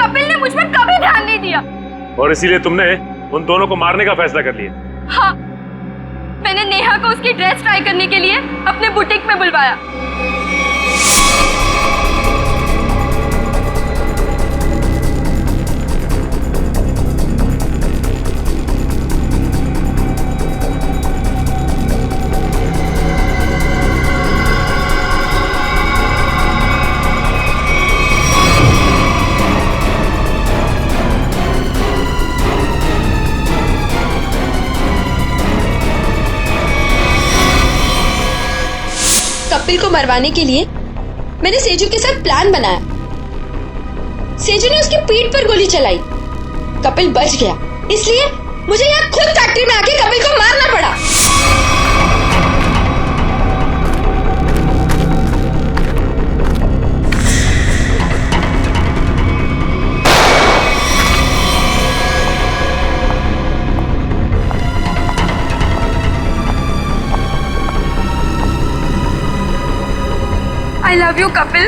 कपिल ने मुझ पर कभी ध्यान नहीं दिया। और इसीलिए तुमने उन दोनों को मारने का फैसला कर लिया? हाँ, मैंने नेहा को उसकी ड्रेस ट्राई करने के लिए अपने बुटीक में बुलवाया। कपिल को मरवाने के लिए मैंने सेजू के साथ प्लान बनाया। सेजू ने उसकी पीठ पर गोली चलाई, कपिल बच गया, इसलिए मुझे यहाँ खुद फैक्ट्री में आके कपिल को मारना पड़ा। I love you, Kapil.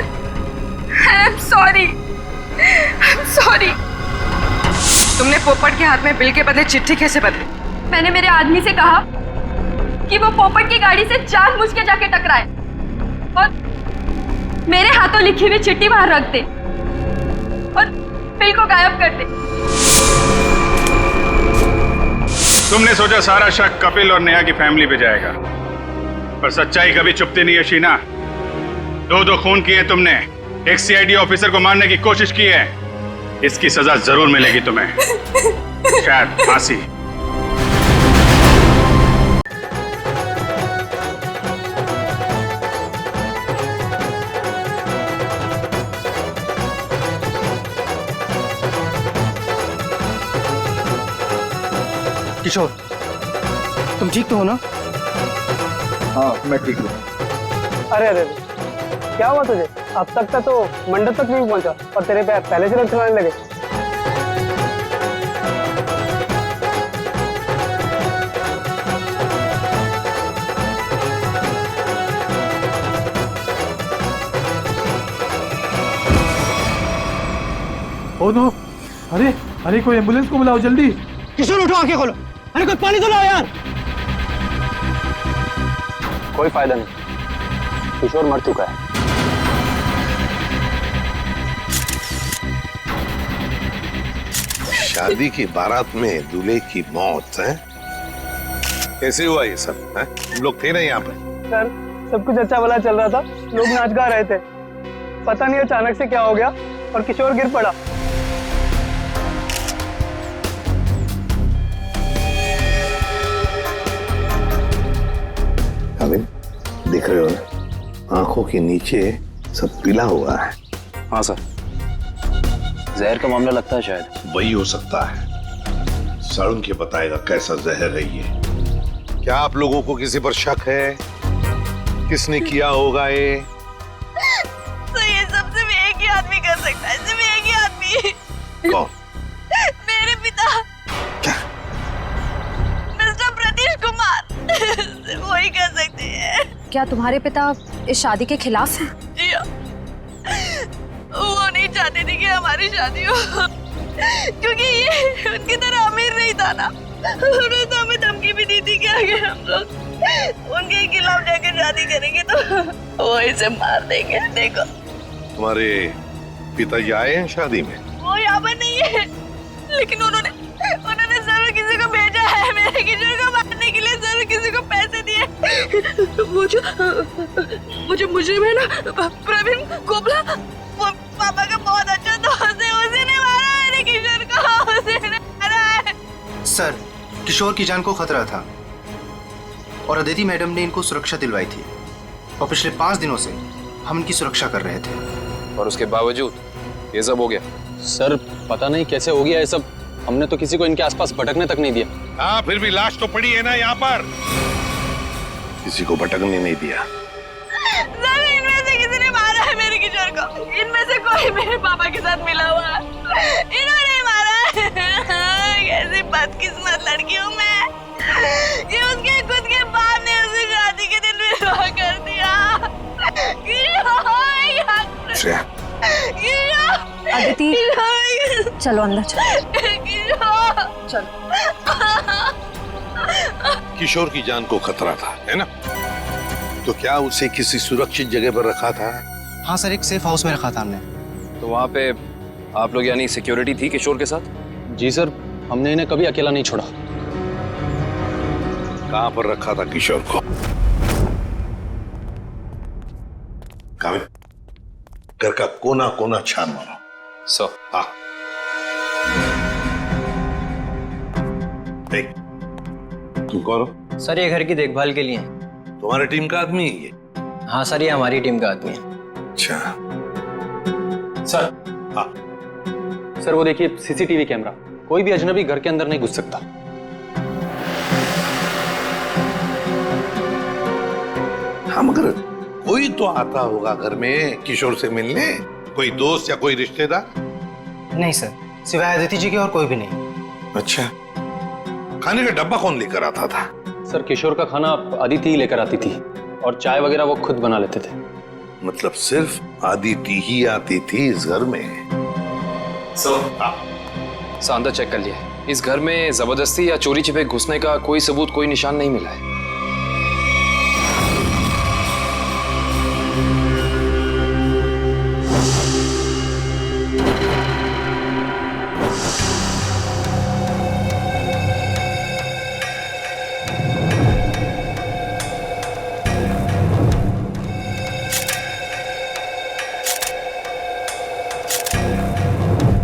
I'm sorry. I'm sorry. तुमने पोपट के हाथ में बिल के बदले चिट्ठी कैसे बदली? मैंने मेरे आदमी से कहा कि वो पोपट की गाड़ी से जानबूझ के जाके टकराए और मेरे हाथों लिखी हुई चिट्ठी बाहर रख दे और बिल को गायब कर दे। तुमने सोचा सारा शक कपिल और नेहा की फैमिली पे जाएगा, पर सच्चाई कभी छुपती नहीं है शीना। दो खून किए तुमने, एक सीआईडी ऑफिसर को मारने की कोशिश की है। इसकी सजा जरूर मिलेगी तुम्हें, शायद फांसी। किशोर, तुम ठीक तो हो ना? हाँ मैं ठीक हूँ। अरे अरे क्या हुआ तुझे? अब तक तो मंडप तक नहीं पहुंचा और तेरे पैर पहले से लड़खड़ाने लगे। ओ नो, अरे अरे कोई एम्बुलेंस को बुलाओ जल्दी। किशोर उठो, आंखें खोलो। अरे कोई पानी तो लाओ यार। कोई फायदा नहीं, किशोर मर चुका है। शादी की बारात में दूल्हे की मौत है? कैसे हुआ ये सब है? तुम लोग थे ना यहाँ पे? सर सब कुछ अच्छा भला चल रहा था, लोग नाच गा रहे थे, पता नहीं अचानक से क्या हो गया और किशोर गिर पड़ा। अभी दिख रहे हो ना, आंखों के नीचे सब पीला हुआ है। हाँ सर, जहर का मामला लगता है शायद। वही हो सकता है। सारुण के बताएगा कैसा जहर है ये। क्या आप लोगों को किसी पर शक है? किसने किया होगा ये? तो ये सब सिर्फ एक ही आदमी कर सकता है, सिर्फ एक ही आदमी। कौन? मेरे पिता। क्या? मिस्टर प्रतीश कुमार। सिर्फ वही कर सकते हैं। क्या तुम्हारे पिता इस शादी के खिलाफ हैं? जी हाँ। वो नहीं चाहते थे कि हमारी शादी हो, क्योंकि ये उनकी तरह अमीर नहीं था ना। उन्होंने तो हमें धमकी भी दी थी कि अगर हम लोग उनके खिलाफ जाकर शादी करेंगे तो वो इसे मार देंगे। देखो, तुम्हारे पिताजी आए हैं शादी में? वो यहाँ पर नहीं है, लेकिन उन्होंने जरूर किसी को भेजा है मेरे किशोर को मारने के लिए। जरूर किसी को पैसे दिए। वो जो मुजरिम है ना, प्रवीण कोबला, वो पापा का बहुत अच्छा दोस्त है। उसी ने मारा मेरे किशोर को, उसी ने मारा है। सर, किशोर की जान को खतरा था और अदिति मैडम ने इनको सुरक्षा दिलवाई थी और पिछले 5 दिनों से हम इनकी सुरक्षा कर रहे थे। और उसके बावजूद ये सब हो गया। सर पता नहीं कैसे हो गया ये सब, हमने तो किसी को इनके आसपास भटकने तक नहीं दिया। हाँ, फिर भी लाश तो पड़ी है ना यहाँ पर। किसी को भटकने नहीं दिया। इनमें से किसी ने मारा है मेरे किशोर को। इनमें से कोई मेरे पापा के साथ मिला हुआ है। इन्होंने मारा है। कैसी बदकिस्मत लड़की हूँ मैं कि उसके खुद के बाप ने उसे शादी के दिन विधवा कर दिया। अदिति, चलो अंदर चलो। किशोर की जान को खतरा था, है ना? तो क्या उसे किसी सुरक्षित जगह पर रखा था? हाँ सर, एक सेफ हाउस में रखा था हमने। तो वहाँ पे आप लोग यानी सिक्योरिटी थी किशोर के साथ? जी सर, हमने इन्हें कभी अकेला नहीं छोड़ा। कहाँ पर रखा था किशोर को? कामिल, घर का कोना कोना छान मारो। सर। हाँ। देख, तुम कौन हो? सर ये घर की देखभाल के लिए। तुम्हारी टीम का आदमी है ये? हाँ सर, ये हमारी टीम का आदमी है। अच्छा सर। हाँ सर, वो देखिए सीसीटीवी कैमरा, कोई भी अजनबी घर के अंदर नहीं घुस सकता। हाँ, मगर कोई तो आता होगा घर में किशोर से मिलने, कोई दोस्त या कोई रिश्तेदार? नहीं सर, सिवाय अदिति जी के और कोई भी नहीं। अच्छा, खाने का डब्बा कौन लेकर आता था? सर, किशोर का खाना अदिति ही लेकर आती थी और चाय वगैरह वो खुद बना लेते थे। मतलब सिर्फ अदिति ही आती थी इस घर में? सर, अंदर चेक कर लिया, इस घर में जबरदस्ती या चोरी छिपे घुसने का कोई सबूत, कोई निशान नहीं मिला है।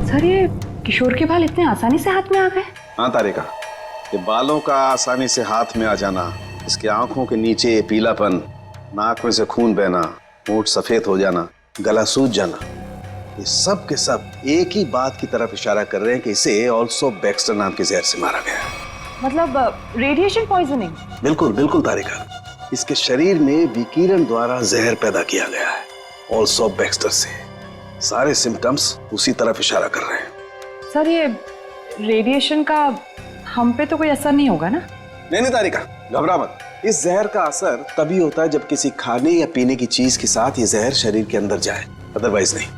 सर, ये किशोर के बाल इतने आसानी से हाथ में आ गए? हाँ तारिका, ये बालों का आसानी से हाथ में आ जाना, इसके आंखों के नीचे पीलापन, नाक में से खून बहना, होंठ सफेद हो जाना, गला सूज जाना, ये सब के सब एक ही बात की तरफ इशारा कर रहे हैं कि इसे ऑल्सो बैक्स्टर नाम के जहर से मारा गया। मतलब रेडिएशन पॉइजनिंग? बिल्कुल बिल्कुल तारिका, इसके शरीर में विकिरण द्वारा जहर पैदा किया गया है, ऑल्सो बैक्स्टर से। सारे सिम्टम्स उसी तरफ इशारा कर रहे हैं। सर, ये रेडिएशन का हम पे तो कोई असर नहीं होगा ना? नहीं तारिका, घबरा मत। इस जहर का असर तभी होता है जब किसी खाने या पीने की चीज के साथ ये जहर शरीर के अंदर जाए, अदरवाइज नहीं।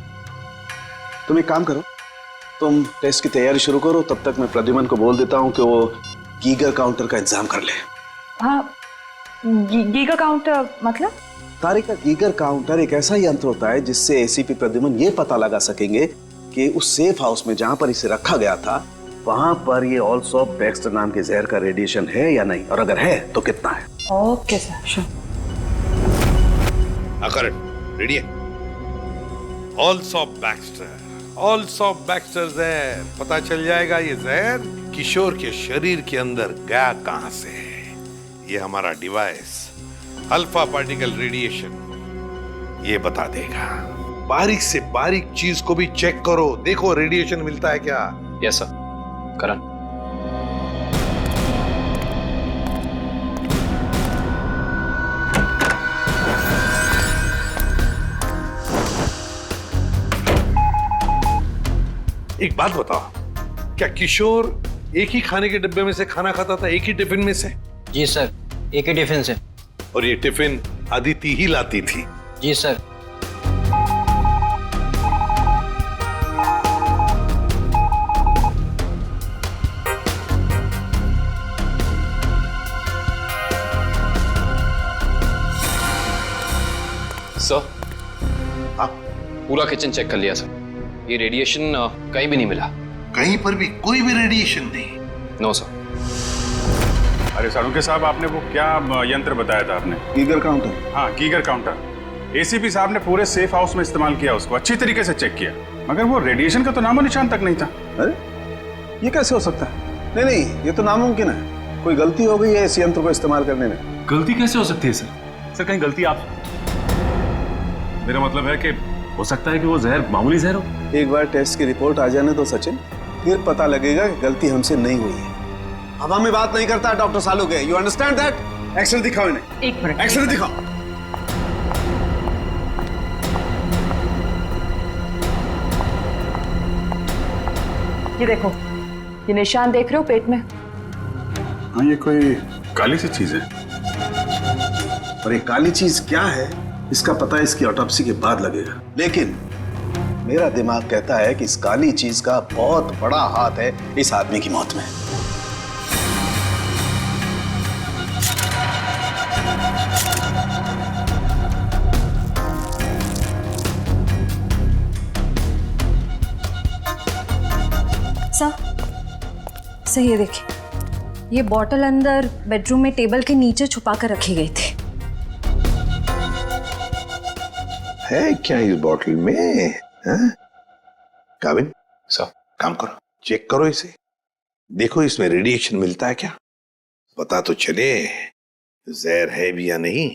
तुम एक काम करो, तुम टेस्ट की तैयारी शुरू करो, तब तक मैं प्रद्युमन को बोल देता हूँ कि वो गीगर काउंटर का इंतजाम कर ले। हाँ, गीगर काउंटर मतलब? तारिका, गीगर काउंटर एक ऐसा यंत्र होता है जिससे एसीपी प्रद्युमन ये पता लगा सकेंगे कि उस सेफ हाउस में जहां पर इसे रखा गया था वहां पर ये ऑल्सो बैक्स्टर नाम के जहर का रेडिएशन है या नहीं, और अगर है तो कितना है। Okay sir. करेक्ट, रेडी है। ऑल्सो बैक्स्टर जहर, पता चल जाएगा ये जहर किशोर के शरीर के अंदर गया कहां से है। ये हमारा डिवाइस अल्फा पार्टिकल रेडिएशन ये बता देगा। बारीक से बारीक चीज को भी चेक करो, देखो रेडिएशन मिलता है क्या। Yes sir. करण, एक बात बताओ, क्या किशोर एक ही खाने के डिब्बे में से खाना खाता था, एक ही टिफिन में से? जी सर, एक ही टिफिन से। और ये टिफिन अदिति ही लाती थी? जी सर। सर, पूरा किचन चेक कर लिया सर, ये रेडिएशन कहीं भी नहीं मिला। कहीं पर भी कोई भी रेडिएशन नहीं? No sir. अरे सालुंके साहब, आपने वो क्या यंत्र बताया था आपने? Geiger counter. हाँ, गीगर काउंटर। एसीपी साहब ने पूरे सेफ हाउस में इस्तेमाल किया, उसको अच्छी तरीके से चेक किया, मगर वो रेडिएशन का तो नामो निशान तक नहीं था। अरे ये कैसे हो सकता है? नहीं, ये तो नामुमकिन है। कोई गलती हो गई है इस यंत्र को इस्तेमाल करने में। गलती कैसे हो सकती है सर? सर कहीं गलती आप, मेरा मतलब है कि हो सकता है कि वो जहर मामूली जहर हो। एक बार टेस्ट की रिपोर्ट आ जाने दो सचिन, फिर पता लगेगा कि गलती हमसे नहीं हुई है। हवा में बात नहीं करता doctor Saluke, you understand that? X ray दिखाओ इन्हें। एक मिनट, एक्सरे दिखाओ। ये देखो, ये निशान देख रहे हो पेट में? हाँ, ये कोई काली सी चीज है। और ये काली चीज क्या है इसका पता इसकी ऑटोप्सी के बाद लगेगा, लेकिन मेरा दिमाग कहता है कि इस काली चीज का बहुत बड़ा हाथ है इस आदमी की मौत में। सर ये देखिए, ये बॉटल अंदर बेडरूम में टेबल के नीचे छुपा कर रखी गई थी। है क्या इस बॉटल में? काविन सर, काम करो, चेक करो इसे, देखो इसमें रेडिएशन मिलता है क्या, पता तो चले जहर है भी या नहीं।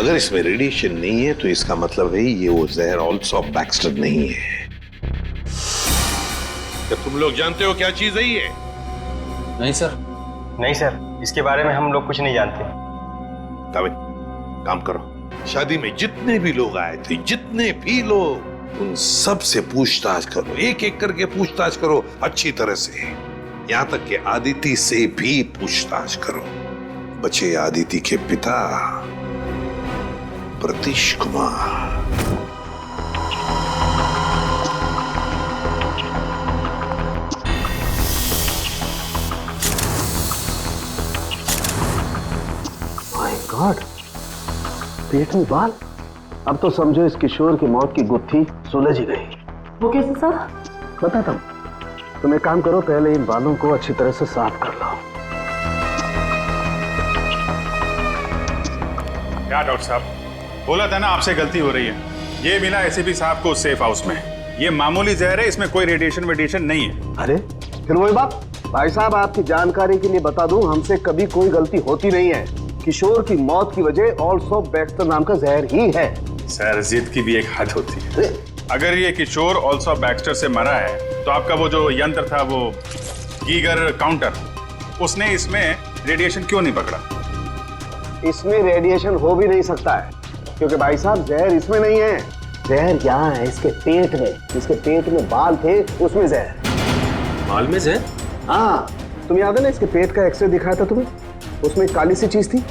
अगर इसमें रेडिएशन नहीं है तो इसका मतलब है ये वो जहर ऑल्सो बैक्स्टर नहीं है। क्या तुम लोग जानते हो क्या चीज है ये? नहीं सर। नहीं सर, इसके बारे में हम लोग कुछ नहीं जानते। काविन, काम करो, शादी में जितने भी लोग आए थे, जितने भी लोग, उन सब से पूछताछ करो, एक एक करके पूछताछ करो अच्छी तरह से, यहां तक कि आदिति से भी पूछताछ करो। बचे आदिति के पिता प्रतीश कुमार। माय गॉड, पेट में बाल। अब तो समझो इस किशोर की मौत की गुत्थी सुलझ ही गई। वो कैसे सर? बताता हूं, तुम एक काम करो, पहले इन बालों को अच्छी तरह से साफ कर लो। क्या डॉक्टर साहब, बोला था ना आपसे गलती हो रही है। ये मिला एसीपी साहब को सेफ हाउस में, ये मामूली जहर है, इसमें कोई रेडिएशन नहीं है। अरे फिर वही बात, भाई साहब आपकी जानकारी के लिए बता दूं, हमसे कभी कोई गलती होती नहीं है। किशोर की मौत की वजह ऑल्सो बैक्स्टर नाम का जहर ही है। सर, जिद की भी एक हद होती है। अगर ये किशोर ऑल्सो बैक्स्टर से मरा है तो आपका वो जो यंत्र था, वो गीगर काउंटर, उसने इसमें रेडिएशन क्यों नहीं पकड़ा? इसमें रेडिएशन हो भी नहीं सकता है, क्योंकि भाई साहब जहर इसमें नहीं है, जहर यहाँ है इसके पेट में। इसके पेट में बाल थे, उसमें जहर। बाल में जहर? हाँ, तुम याद है ना इसके पेट का एक्सरे दिखाया था तुम्हें, उसमें एक काली सी चीज थी।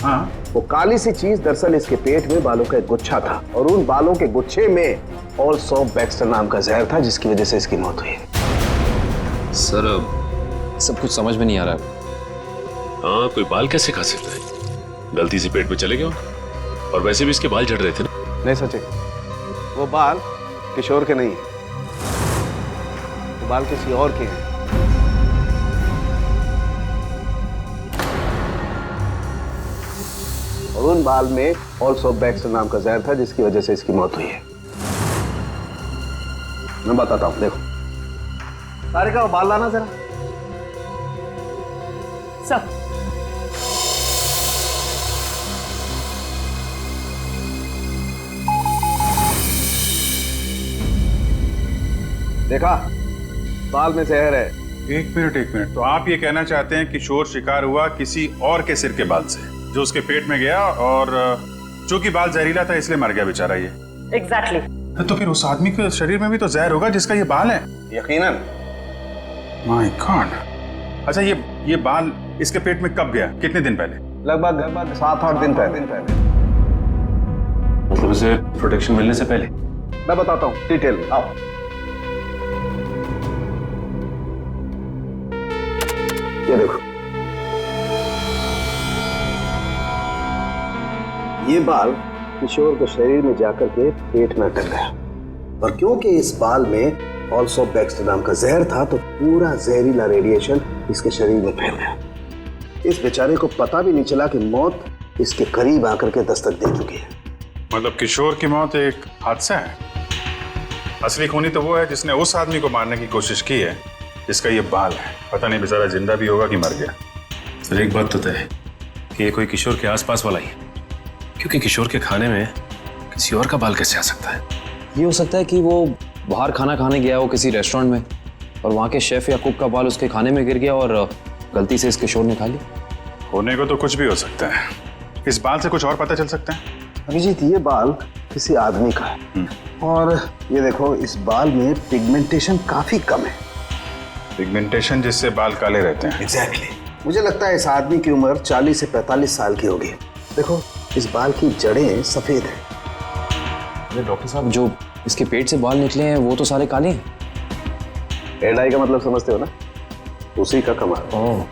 हाँ, वो काली सी चीज दरअसल इसके पेट में बालों का एक गुच्छा था और उन बालों के गुच्छे में ऑल्सो बैक्स्टर नाम का जहर था जिसकी वजह से इसकी मौत हुई। सर सब कुछ समझ में नहीं आ रहा। हाँ, कोई बाल कैसे खा सकता है? गलती से पेट में चले गए हो। और वैसे भी इसके बाल झड़ रहे थे ना। नहीं सचे, वो बाल किशोर के नहीं है, वो बाल किसी और के हैं। और उन बाल में ऑल्सो बैक्स्टर नाम का जहर था जिसकी वजह से इसकी मौत हुई है। मैं बताता हूं, देखो सारिका, वो बाल लाना जरा। सब देखा, बाल में जहर है। एक मिनट। तो आप ये कहना चाहते हैं किशोर शिकार हुआ किसी और के सिर के बाल से, जो उसके पेट में गया, और चूंकि बाल जहरीला था इसलिए मर गया बेचारा ये। एग्जैक्टली। तो फिर उस आदमी के शरीर में भी तो जहर होगा जिसका ये बाल है। यकीनन। My God. अच्छा, ये बाल इसके पेट में कब गया? कितने दिन पहले? लगभग 7-8 दिन पहले। मतलब उसे प्रोटेक्शन मिलने से पहले? मैं बताता हूँ डिटेल में, आओ। ये देखो, ये बाल किशोर के शरीर में जाकर के पेट में अटक गया, और क्योंकि इस बाल में ऑल्सो बैक्स्टर नाम का जहर था तो पूरा जहरीला रेडिएशन इसके शरीर में फैल गया। इस बेचारे को पता भी नहीं चला कि मौत इसके करीब आकर के दस्तक दे चुकी है। मतलब किशोर की मौत एक हादसा है? असली खूनी तो वो है जिसने उस आदमी को मारने की कोशिश की है जिसका ये बाल है। पता नहीं बेचारा जिंदा भी होगा कि मर गया। सर, एक बात तो तय है कि ये कोई किशोर के आसपास वाला ही है, क्योंकि किशोर के खाने में किसी और का बाल कैसे आ सकता है? ये हो सकता है कि वो बाहर खाना खाने गया हो किसी रेस्टोरेंट में, और वहाँ के शेफ या कुक का बाल उसके खाने में गिर गया और गलती से इस किशोर ने खा लिया। होने को तो कुछ भी हो सकता है। इस बाल से कुछ और पता चल सकता है? अभिजीत, ये बाल किसी आदमी का है, और ये देखो इस बाल में पिगमेंटेशन काफी कम है। पिगमेंटेशन जिससे बाल काले रहते हैं? एग्जैक्टली। मुझे लगता है इस आदमी की उम्र 40 से 45 साल की होगी। देखो, इस बाल की जड़ें सफेद हैं। अरे डॉक्टर साहब, जो इसके पेट से बाल निकले हैं वो तो सारे काले हैं। हेयर डाई का मतलब समझते हो ना, उसी का कमाल। ओह,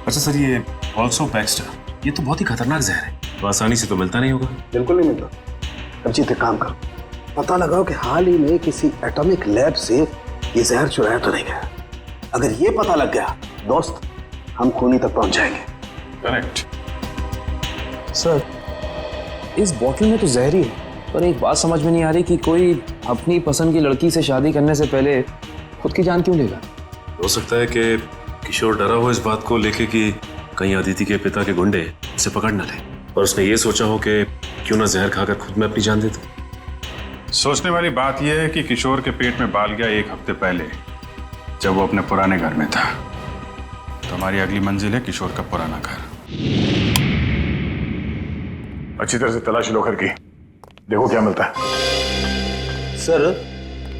अच्छा सर, ये ऑल्सो बैक्स्टर, ये तो बहुत ही खतरनाक जहर है, तो आसानी से तो मिलता नहीं होगा। बिल्कुल नहीं मिलता। अभिजीत, एक काम करो, पता लगाओ कि हाल ही में किसी एटॉमिक लैब से ये जहर चुराया तो नहीं गया। अगर ये पता लग गया दोस्त, हम खूनी तक पहुंच जाएंगे। करेक्ट। सर, इस बोतल में तो जहर ही है, पर एक बात समझ में नहीं आ रही कि कोई अपनी पसंद की लड़की से शादी करने से पहले खुद की जान क्यों लेगा? हो सकता है कि किशोर डरा हो इस बात को लेके कि कहीं अदिति के पिता के गुंडे उसे पकड़ न ले, और उसने ये सोचा हो कि क्यों ना जहर खाकर खुद में अपनी जान दे दो। सोचने वाली बात यह है कि किशोर के पेट में बाल गया 1 हफ्ते पहले, जब वो अपने पुराने घर में था। तो हमारी अगली मंजिल है किशोर का पुराना घर। अच्छी तरह से तलाशी लो घर की, देखो क्या मिलता है। सर,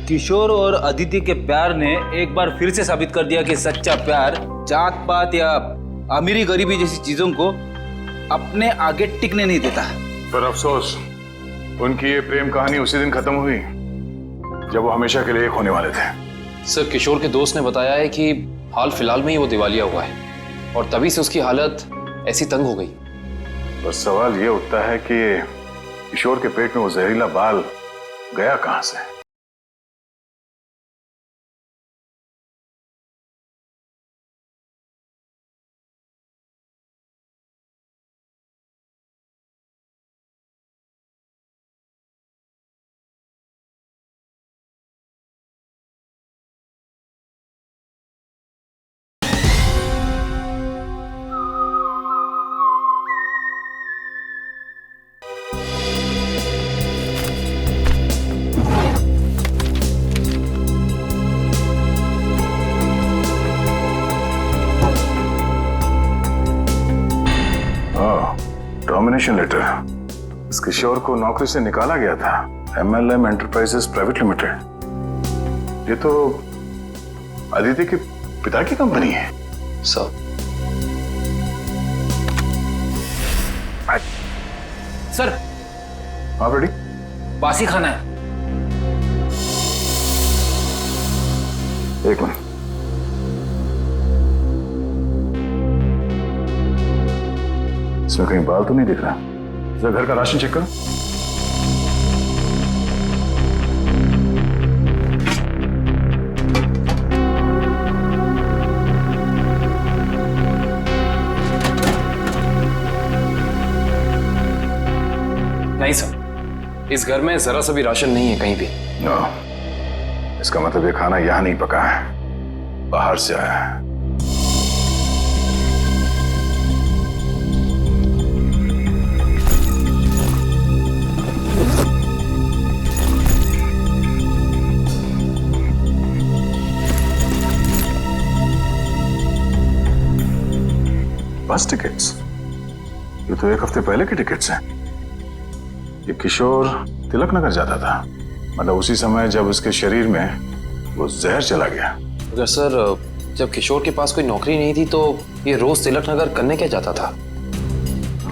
किशोर और अदिति के प्यार ने एक बार फिर से साबित कर दिया कि सच्चा प्यार जात पात या अमीरी गरीबी जैसी चीजों को अपने आगे टिकने नहीं देता। पर अफसोस, उनकी ये प्रेम कहानी उसी दिन खत्म हुई जब वो हमेशा के लिए एक होने वाले थे। सर, किशोर के दोस्त ने बताया है कि हाल फिलहाल में ही वो दिवालिया हुआ है, और तभी से उसकी हालत ऐसी तंग हो गई। बस सवाल ये उठता है कि किशोर के पेट में वो जहरीला बाल गया कहां से? Termination letter. इस किशोर को नौकरी से निकाला गया था MLM एंटरप्राइजेस प्राइवेट लिमिटेड। ये तो अदिति के पिता की कंपनी है? सर सर हाँ रेडी? बासी खाना है। एक मिनट। इसमें कहीं बाल तो नहीं दिख रहा? जरा घर का राशन चेक करो। नहीं सर, इस घर में जरा सा भी राशन नहीं है कहीं भी। नो, इसका मतलब ये खाना यहां नहीं पका है, बाहर से आया है। बस टिकट्स? ये तो एक हफ्ते पहले के टिकट्स हैं। ये किशोर तिलक नगर जाता था, मतलब उसी समय जब उसके शरीर में वो जहर चला गया। अगर सर जब किशोर के पास कोई नौकरी नहीं थी तो ये रोज तिलक नगर करने क्या जाता था?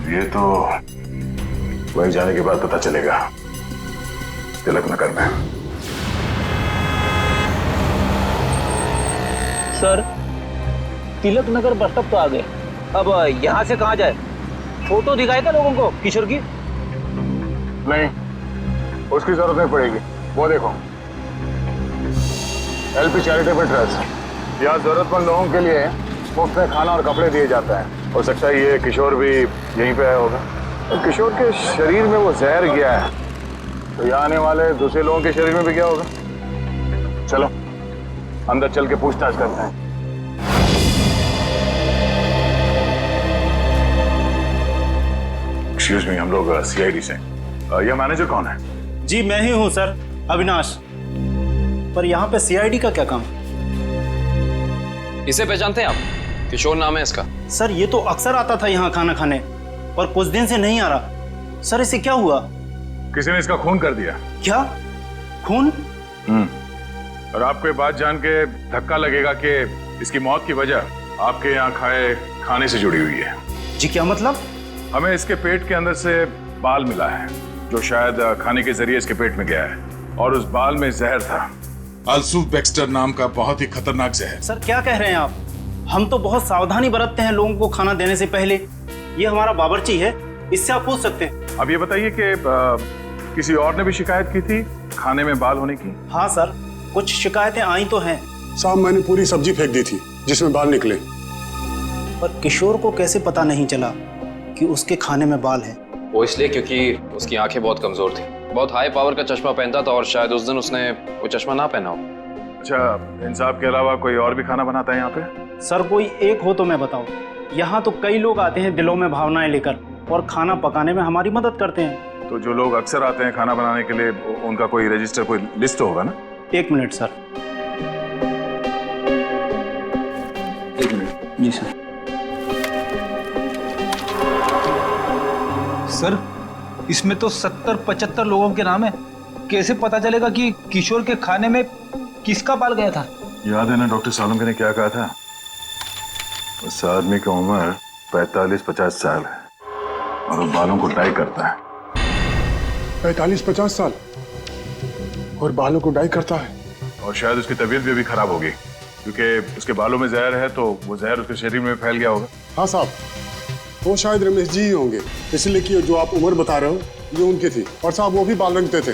ये तो वही जाने के बाद पता चलेगा। तिलक नगर में sir Tilak Nagar bus stop तो आ गए, अब यहाँ से कहाँ जाए? फोटो दिखाए थे लोगों को किशोर की? नहीं, उसकी जरूरत नहीं पड़ेगी। वो देखो, एलपी चैरिटेबल ट्रस्ट, यहाँ जरूरतमंद लोगों के लिए मुफ्त में खाना और कपड़े दिए जाता है। हो सकता है ये किशोर भी यहीं पे आया होगा। तो किशोर के शरीर में वो जहर गया है, तो यहाँ आने वाले दूसरे लोगों के शरीर में भी क्या होगा? चलो अंदर चल के पूछताछ करते हैं। एक्सक्यूज मी, हम लोग सीआईडी से। यह मैनेजर कौन है? जी मैं ही हूँ सर, अविनाश। पर यहाँ पे सीआईडी का क्या काम? इसे पहचानते हैं आप? किशोर नाम है इसका। सर ये तो अक्सर आता था यहाँ खाना खाने, पर कुछ दिन से नहीं आ रहा। सर इसे क्या हुआ? किसी ने इसका खून कर दिया। क्या खून? और आपको ये बात जान के धक्का लगेगा कि इसकी मौत की वजह आपके यहाँ खाए खाने से जुड़ी हुई है। जी क्या मतलब? हमें इसके पेट के अंदर से बाल मिला है, जो शायद खाने के जरिए इसके पेट में गया है, और उस बाल में जहर था, अल्सूफ बेक्स्टर नाम का बहुत ही खतरनाक जहर। सर क्या कह रहे हैं आप? हम तो बहुत सावधानी बरतते हैं लोगों को खाना देने से पहले। ये हमारा बावर्ची है, इससे आप पूछ सकते हैं। अब ये बताइए कि किसी और ने भी शिकायत की थी खाने में बाल होने की? हाँ सर, कुछ शिकायतें आई तो हैं। साहब मैंने पूरी सब्जी फेंक दी थी जिसमें बाल निकले। पर किशोर को कैसे पता नहीं चला कि उसके खाने में बाल है? वो इसलिए क्योंकि उसकी आंखें बहुत कमजोर थी, बहुत हाई पावर का चश्मा पहनता था और शायद उस दिन उसने वो चश्मा ना पहना हो। अच्छा, इंसाफ के अलावा कोई और भी खाना बनाता है यहाँ पे? सर कोई एक हो तो मैं बताऊं। यहाँ तो कई लोग आते हैं दिलों में भावनाएं लेकर और खाना पकाने में हमारी मदद करते हैं। तो जो लोग अक्सर आते हैं खाना बनाने के लिए, उनका कोई रजिस्टर, कोई लिस्ट होगा ना? एक मिनट सर। एक मिनट। जी सर। सर इसमें तो 70-75 लोगों के नाम है, कैसे पता चलेगा कि किशोर के खाने में किसका बाल गया था? याद है ना डॉक्टर सालुंके ने क्या कहा था? उस आदमी की उम्र 45-50 साल है और वो बालों को डाई करता है। 45-50 साल और बालों को डाई करता है? और शायद उसकी तबीयत भी अभी खराब होगी, क्योंकि उसके बालों में जहर है, तो वो जहर उसके शरीर में फैल गया होगा। हाँ साहब, वो शायद रमेश जी ही होंगे, इसलिए कि जो आप उम्र बता रहे हो ये उनकी थी। और साहब वो भी बाल रंगते थे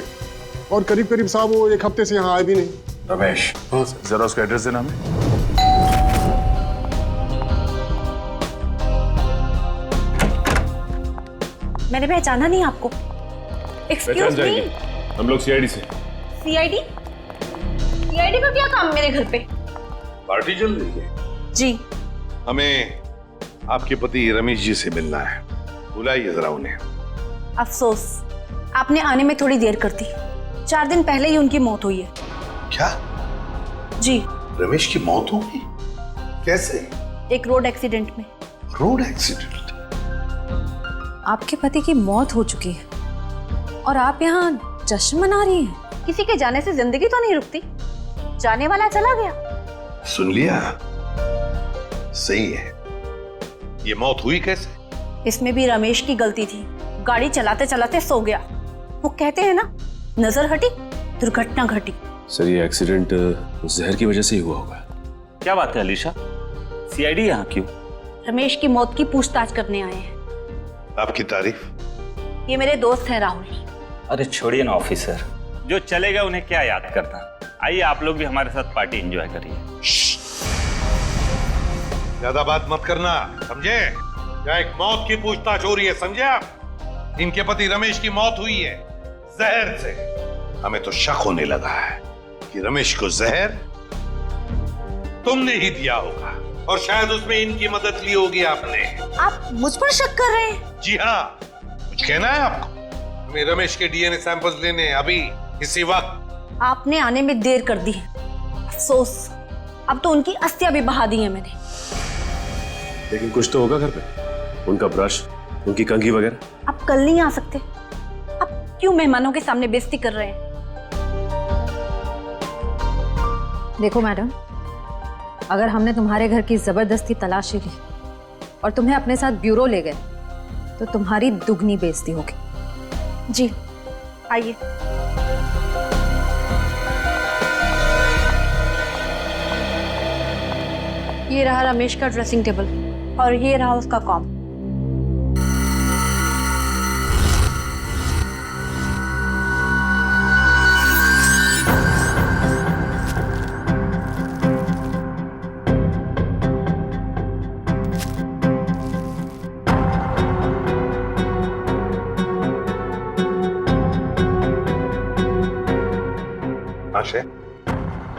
और करीब करीब साहब वो एक हफ्ते से यहाँ आए भी नहीं। रमेश? हाँ सर। जरा उसका एड्रेस देना हमें। मैंने पहचाना नहीं आपको। एक्सक्यूज मी, हम लोग सीआईडी से। सीआईडी? सीआईडी का क्या काम मेरे घर पे? पार्टी चल रही है जी। हमें आपके पति रमेश जी से मिलना है, बुलाइए जरा उन्हें। अफसोस, आपने आने में थोड़ी देर कर दी। 4 दिन पहले ही उनकी मौत हुई है। क्या? जी। रमेश की मौत हो गई? कैसे? एक रोड एक्सीडेंट में। Road accident? आपके पति की मौत हो चुकी है और आप यहाँ जश्न मना रही हैं। किसी के जाने से जिंदगी तो नहीं रुकती। जाने वाला चला गया, सुन लिया? सही है। ये मौत हुई कैसे? इसमें भी रमेश की गलती थी। गाड़ी चलाते चलाते सो गया। वो कहते हैं ना, नजर हटी दुर्घटना घटी। सर ये एक्सीडेंट जहर की वजह से ही हुआ होगा। क्या बात है अलीशा, सीआईडी यहाँ क्यों? रमेश की मौत की पूछताछ करने आए हैं। आपकी तारीफ? ये मेरे दोस्त हैं राहुल। अरे छोड़िए ना ऑफिसर, जो चले गए उन्हें क्या याद करना। आइए आप लोग भी हमारे साथ पार्टी एंजॉय करिए। ज्यादा बात मत करना, समझे? क्या एक मौत की पूछताछ हो रही है, समझे आप? इनके पति रमेश की मौत हुई है जहर से। हमें तो शक होने लगा है कि रमेश को जहर तुमने ही दिया होगा और शायद उसमें इनकी मदद ली होगी आपने। आप मुझ पर शक कर रहे हैं? जी हाँ, कुछ कहना है आपको? हमें रमेश के डीएनए सैंपल्स लेने अभी इसी वक्त। आपने आने में देर कर दी। अफसोस, अब तो उनकी अस्थियां भी बहा दी है मैंने। लेकिन कुछ तो होगा घर पे, उनका ब्रश, उनकी कंघी वगैरह। आप कल नहीं आ सकते? आप क्यों मेहमानों के सामने बेइज्जती कर रहे हैं? देखो मैडम, अगर हमने तुम्हारे घर की जबरदस्ती तलाशी ली और तुम्हें अपने साथ ब्यूरो ले गए तो तुम्हारी दुगनी बेइज्जती होगी। जी आइए। ये रहा रमेश का ड्रेसिंग टेबल और ये रहा उसका कॉम।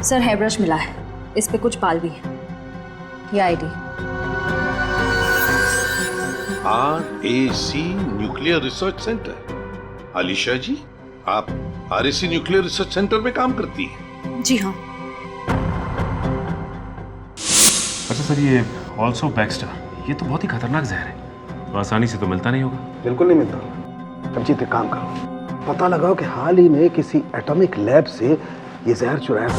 सर हेयर ब्रश मिला है, इस पे कुछ बाल भी है। ये ID. RAC nuclear research centre. Alisha ji, आप RAC न्यूक्लियर रिसर्च सेंटर में काम करती हैं? जी हाँ। अच्छा सर, ये ऑल्सो बैक्स्टर, ये तो बहुत ही खतरनाक जहर है, तो आसानी से तो मिलता नहीं होगा। बिल्कुल नहीं मिलता। अभिजीत एक काम करो, पता लगाओ कि हाल ही में किसी एटॉमिक लैब से ये जहर चुराया था।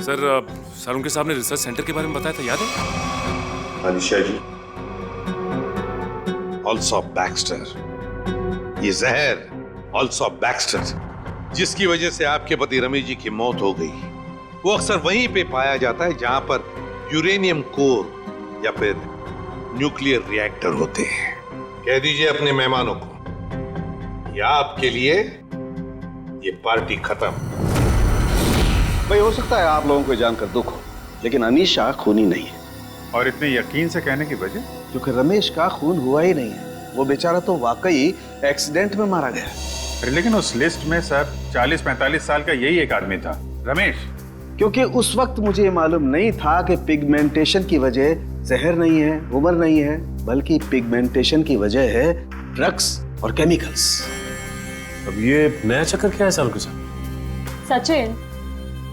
सर सारुण के साहब ने रिसर्च सेंटर के बारे में बताया था, याद है? अलीशा जी, ऑल्सो बैक्स्टर, ये जहर ऑल्सो बैक्स्टर जिसकी वजह से आपके पति रमेश जी की मौत हो गई, वो अक्सर वहीं पे पाया जाता है जहां पर यूरेनियम कोर या फिर न्यूक्लियर रिएक्टर होते हैं। कह दीजिए अपने मेहमानों को, या आपके लिए ये पार्टी खत्म। भाई हो सकता है आप लोगों को जानकर दुख हो, लेकिन अनीशा खूनी नहीं है। और इतने यकीन से कहने की वजह? क्योंकि रमेश का खून हुआ ही नहीं है, वो बेचारा तो वाकई एक्सीडेंट में मारा गया। लेकिन उस लिस्ट में सर 40-45 साल का यही एक आदमी था, रमेश। क्योंकि उस वक्त मुझे ये मालूम नहीं था कि पिगमेंटेशन की वजह जहर नहीं है, उम्र नहीं है, बल्कि पिगमेंटेशन की वजह है ड्रग्स और केमिकल्स। अब ये नया चक्कर क्या है सारुण के साथ? सचिन,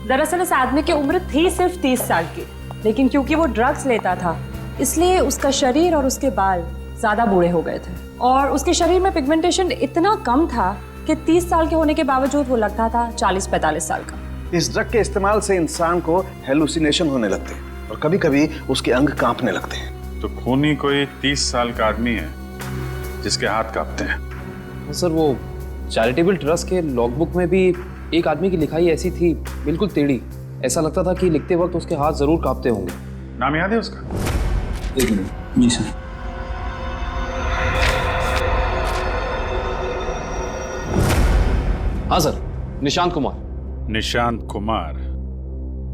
दरअसल इस आदमी की उम्र थी सिर्फ 30 साल की, लेकिन क्योंकि वो ड्रग्स लेता था इसलिए उसका शरीर और उसके बाल ज्यादा बूढ़े हो गए थे और उसके शरीर में पिगमेंटेशन इतना कम था कि 30 साल के होने के बावजूद वो लगता था 40-45 साल का। इस ड्रग के इस्तेमाल से इंसान को हेलुसिनेशन होने लगते हैं और कभी कभी उसके अंग कांपने लगते हैं। तो खूनी कोई 30 साल का आदमी है जिसके हाथ कांपते हैं। सर वो चैरिटेबल ट्रस्ट के लॉगबुक में भी एक आदमी की लिखाई ऐसी थी, बिल्कुल टेढ़ी। ऐसा लगता था कि लिखते वक्त उसके हाथ जरूर कांपते होंगे। नाम याद है उसका? एक मिनट। जी सर। हाँ सर, निशांत कुमार। निशांत कुमार,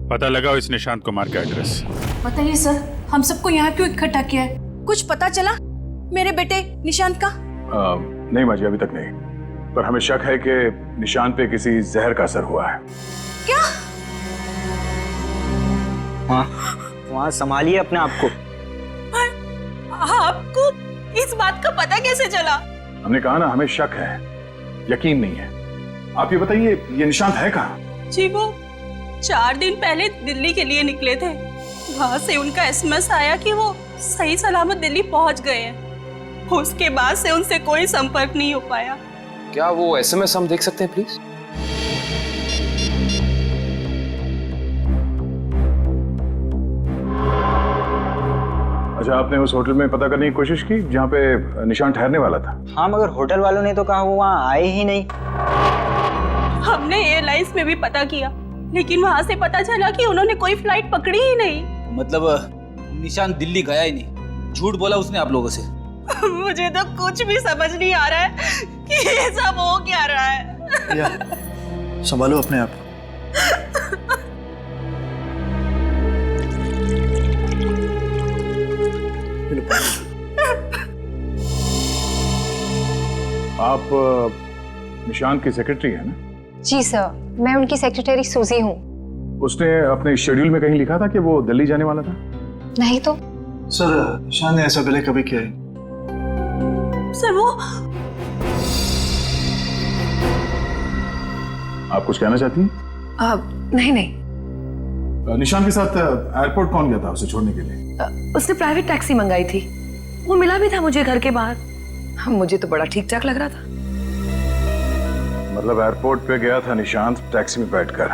पता लगाओ इस निशांत कुमार का एड्रेस। बताइए सर, हम सबको यहाँ क्यों इकट्ठा किया है? कुछ पता चला मेरे बेटे निशांत का? नहीं माजी, अभी तक नहीं, पर हमें शक है कि निशांत पे किसी जहर का असर हुआ है। क्या? वहाँ संभालिए अपने आप को। आपको इस बात का पता कैसे चला? हमने कहा ना, हमें शक है, यकीन नहीं है। आप ये बताइए, ये निशांत है कहाँ? जी वो 4 दिन पहले दिल्ली के लिए निकले थे, वहाँ से उनका एसएमएस आया कि वो सही सलामत दिल्ली पहुँच गए हैं। उसके बाद से उनसे कोई संपर्क नहीं हो पाया। क्या वो एसएमएस हम देख सकते हैं प्लीज? अच्छा, आपने उस होटल में पता करने की कोशिश की जहाँ पे निशान ठहरने वाला था? हाँ, मगर होटल वालों ने तो कहा वो वहाँ आए ही नहीं। हमने एयरलाइंस में भी पता किया, लेकिन वहाँ से पता चला कि उन्होंने कोई फ्लाइट पकड़ी ही नहीं। मतलब निशान दिल्ली गया ही नहीं, झूठ बोला उसने आप लोगों से। मुझे तो कुछ भी समझ नहीं आ रहा है कि ये सब हो क्या रहा है। या, संभालो अपने आप। आप निशान की सेक्रेटरी है ना? जी सर, मैं उनकी सेक्रेटरी सूजी हूँ। उसने अपने शेड्यूल में कहीं लिखा था कि वो दिल्ली जाने वाला था? नहीं तो। सर, निशान ने ऐसा पहले कभी किया है? सर वो आप कुछ कहना चाहती हैं? नहीं। निशान के साथ एयरपोर्ट कौन गया था उसे छोड़ने के लिए? उसने प्राइवेट टैक्सी मंगाई थी, वो मिला भी था मुझे घर के बाहर। मुझे तो बड़ा ठीक ठाक लग रहा था। मतलब एयरपोर्ट पे गया था निशांत टैक्सी में बैठकर,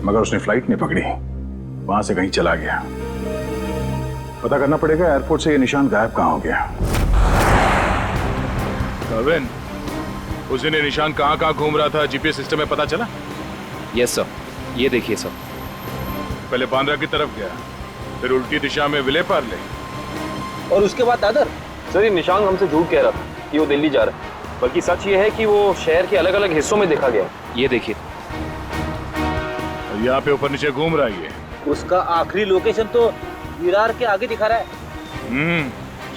मगर उसने फ्लाइट नहीं पकड़ी, वहां से कहीं चला गया। पता करना पड़ेगा एयरपोर्ट से ये निशान गायब कहाँ हो गया। कविन, उस दिन निशान कहाँ घूम रहा था जीपीएस सिस्टम में पता चला? यस सर, ये देखिए सर। पहले बांद्रा की तरफ गया, फिर उल्टी दिशा में विले पार्ले, और उसके बाद दादर। सर, ये निशान हमसे झूठ कह रहा था कि वो दिल्ली जा रहा है, बल्कि सच ये है कि वो शहर के अलग अलग हिस्सों में देखा गया। ये देखिए, यहाँ पे ऊपर नीचे घूम रहा है। उसका आखिरी लोकेशन तो विरार के आगे दिखा रहा है।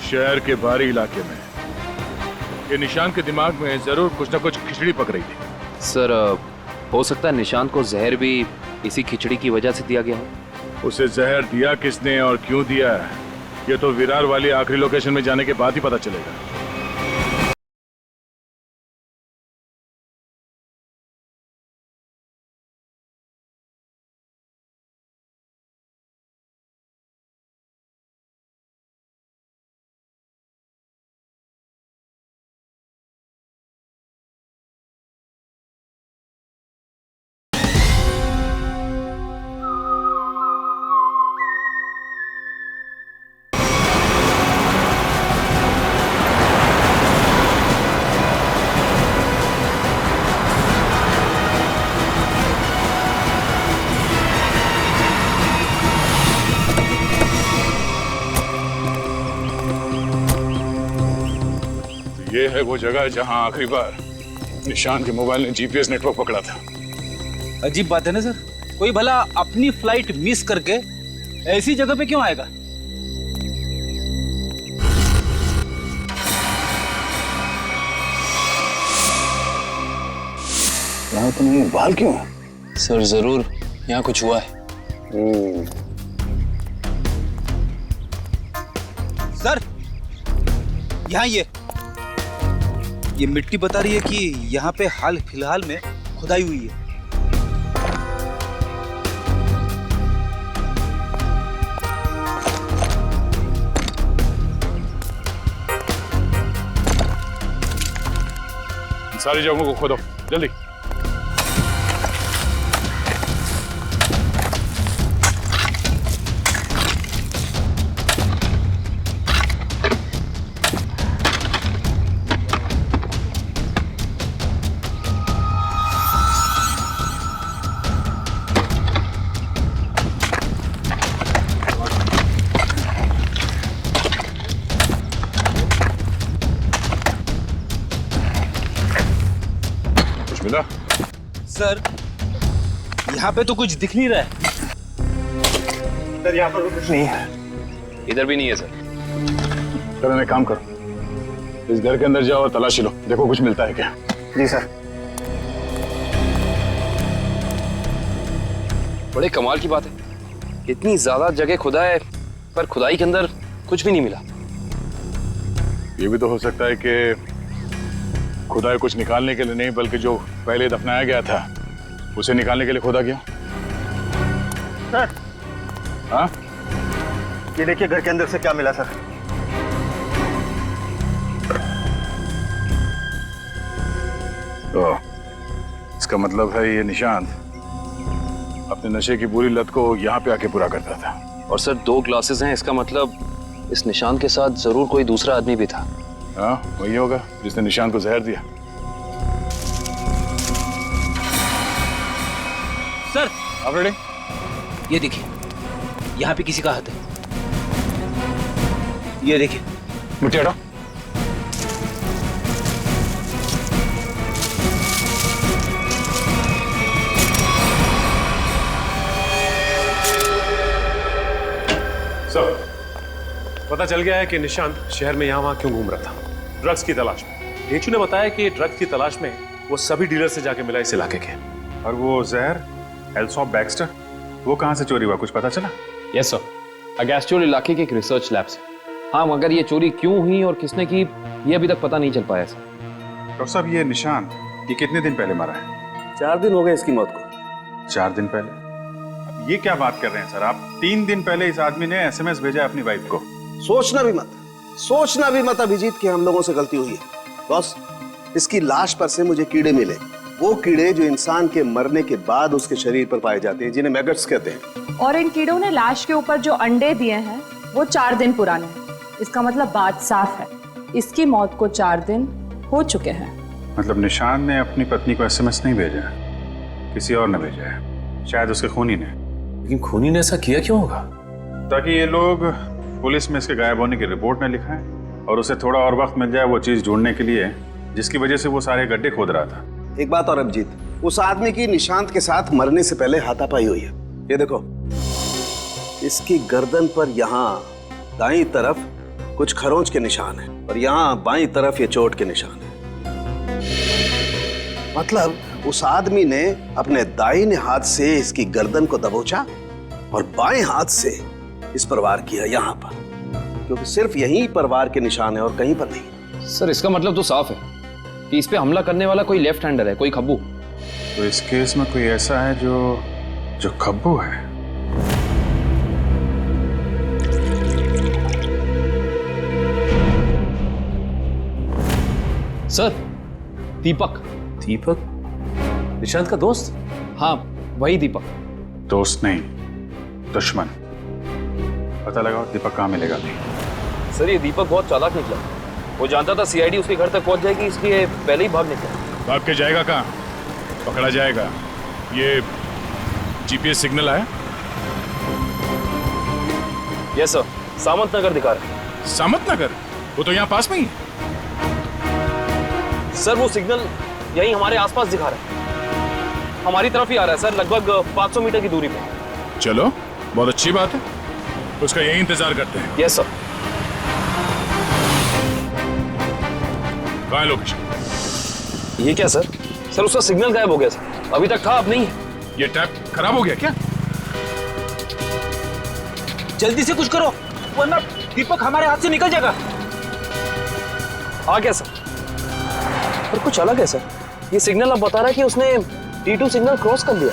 शहर के बाहरी इलाके में। ये निशान के दिमाग में जरूर कुछ ना कुछ खिचड़ी पक रही थी। सर, हो सकता है निशांत को जहर भी इसी खिचड़ी की वजह से दिया गया हो। उसे जहर दिया किसने और क्यों दिया, ये तो विरार वाली आखिरी लोकेशन में जाने के बाद ही पता चलेगा। ये है वो जगह जहां आखिरी बार निशान के मोबाइल ने जीपीएस नेटवर्क पकड़ा था। अजीब बात है ना सर, कोई भला अपनी फ्लाइट मिस करके ऐसी जगह पे क्यों आएगा? यहाँ तो नहीं, बाल क्यों? सर, जरूर यहाँ कुछ हुआ है। सर, यहाँ ये मिट्टी बता रही है कि यहाँ पे हाल फिलहाल में खुदाई हुई है। सारी जगहों को खोदो जल्दी। सर, यहाँ पे तो कुछ दिख नहीं रहा है। सर, यहाँ पर कुछ नहीं है। इधर भी नहीं है सर। चलो एक काम करो, इस घर के अंदर जाओ और तलाशी लो, देखो कुछ मिलता है क्या। जी सर। बड़े कमाल की बात है, इतनी ज्यादा जगह खुदा है पर खुदाई के अंदर कुछ भी नहीं मिला। ये भी तो हो सकता है कि खुदाई कुछ निकालने के लिए नहीं, बल्कि जो पहले दफनाया गया था उसे निकालने के लिए खोदा गया। सर, हाँ, ये देखिए घर के अंदर से क्या मिला सर। तो इसका मतलब है ये निशांत अपने नशे की बुरी लत को यहाँ पे आके पूरा करता था। और सर 2 ग्लासेस हैं, इसका मतलब इस निशान के साथ जरूर कोई दूसरा आदमी भी था। हाँ वही होगा जिसने निशान को जहर दिया। सर आप रेडी? ये देखिए, यहाँ पे किसी का हाथ है। ये देखिए। मुट्ठी हटाओ। पता चल गया है कि निशांत शहर में यहाँ वहाँ क्यों घूम रहा था, ड्रग्स की तलाश में। ढेंचू ने बताया कि ड्रग्स की तलाश में वो सभी डीलर से जाके मिला इस इलाके के। और वो जहर एल्सॉप बैक्स्टर, वो कहाँ से चोरी हुआ, कुछ पता चला? यस सर, अगेस्ट्योर इलाके के एक रिसर्च लैब से। हाँ, मगर ये चोरी क्यों हुई और किसने की ये अभी तक पता नहीं चल पाया सर। डॉक्टर साहब ये निशान ये कितने दिन पहले मरा है? 4 दिन हो गए इसकी मौत को। 4 दिन पहले? अब ये क्या बात कर रहे हैं सर आप? 3 दिन पहले इस आदमी ने SMS भेजा अपनी वाइफ को। सोचना भी मत अभिजीत कि हम लोगों से गलती हुई है। बॉस, इसकी लाश पर से मुझे कीड़े मिले, वो कीड़े जो इंसान के मरने के बाद उसके शरीर पर पाए जाते हैं, जिन्हें मैगट्स कहते हैं। और इन कीड़ों ने लाश के ऊपर जो अंडे दिए हैं वो 4 दिन पुराने हैं। इसका मतलब बात साफ है, इसकी मौत को 4 दिन हो चुके हैं। मतलब निशान ने अपनी पत्नी को SMS नहीं भेजा, किसी और ने भेजा है, शायद उसके खूनी ने। लेकिन खूनी ने ऐसा किया क्यों होगा? ताकि ये लोग पुलिस में इसके गायब होने की रिपोर्ट न लिखाएं और उसे थोड़ा और वक्त मिल जाए वो चीज ढूंढने के लिए जिसकी वजह से वो सारे गड्ढे खोद रहा था। एक बात और अभिजीत, उस आदमी की निशांत के साथ मरने से पहले हाथापाई हुई है। ये देखो, इसकी गर्दन पर यहाँ दाईं तरफ कुछ खरोंच के निशान है और यहाँ बाईं तरफ ये चोट के निशान है। मतलब उस आदमी ने अपने दाहिने हाथ से इसकी गर्दन को दबोचा और बाएं हाथ से इस पर वार किया यहाँ पर, क्योंकि सिर्फ यहीं पर वार के निशान है और कहीं पर नहीं। सर इसका मतलब तो साफ है कि इस पे हमला करने वाला कोई लेफ्ट हैंडर है, कोई खब्बू। तो इस केस में कोई ऐसा है जो खब्बू है। सर दीपक। दीपक? निशांत का दोस्त? हाँ वही दीपक। दोस्त नहीं, दुश्मन। पता लगाओ दीपक कहाँ मिलेगा। नहीं सर ये दीपक बहुत चालाक निकला, वो जानता था CID उसके घर तक पहुंच जाएगी, इसलिए पहले ही भाग निकला। भाग के जाएगा कहाँ? पकड़ा जाएगा। ये GPS सिग्नल आया? यस सर, सामंत नगर दिखा रहा है। सामंत नगर? वो तो यहाँ पास में ही। सर वो सिग्नल यही हमारे आसपास दिखा रहा है, हमारी तरफ ही आ रहा है सर, लगभग 500 मीटर की दूरी पे। चलो बहुत अच्छी बात है, उसका यही इंतजार करते हैं। Yes sir. कहाँ है लोकेशन? ये क्या सर? सर उसका सिग्नल गायब हो गया सर, अभी तक था अब नहीं है। ये टैप खराब हो गया क्या? जल्दी से कुछ करो वरना दीपक हमारे हाथ से निकल जाएगा। आ गया सर, पर कुछ अलग है सर। ये सिग्नल अब बता रहा है कि उसने T2 सिग्नल क्रॉस कर लिया।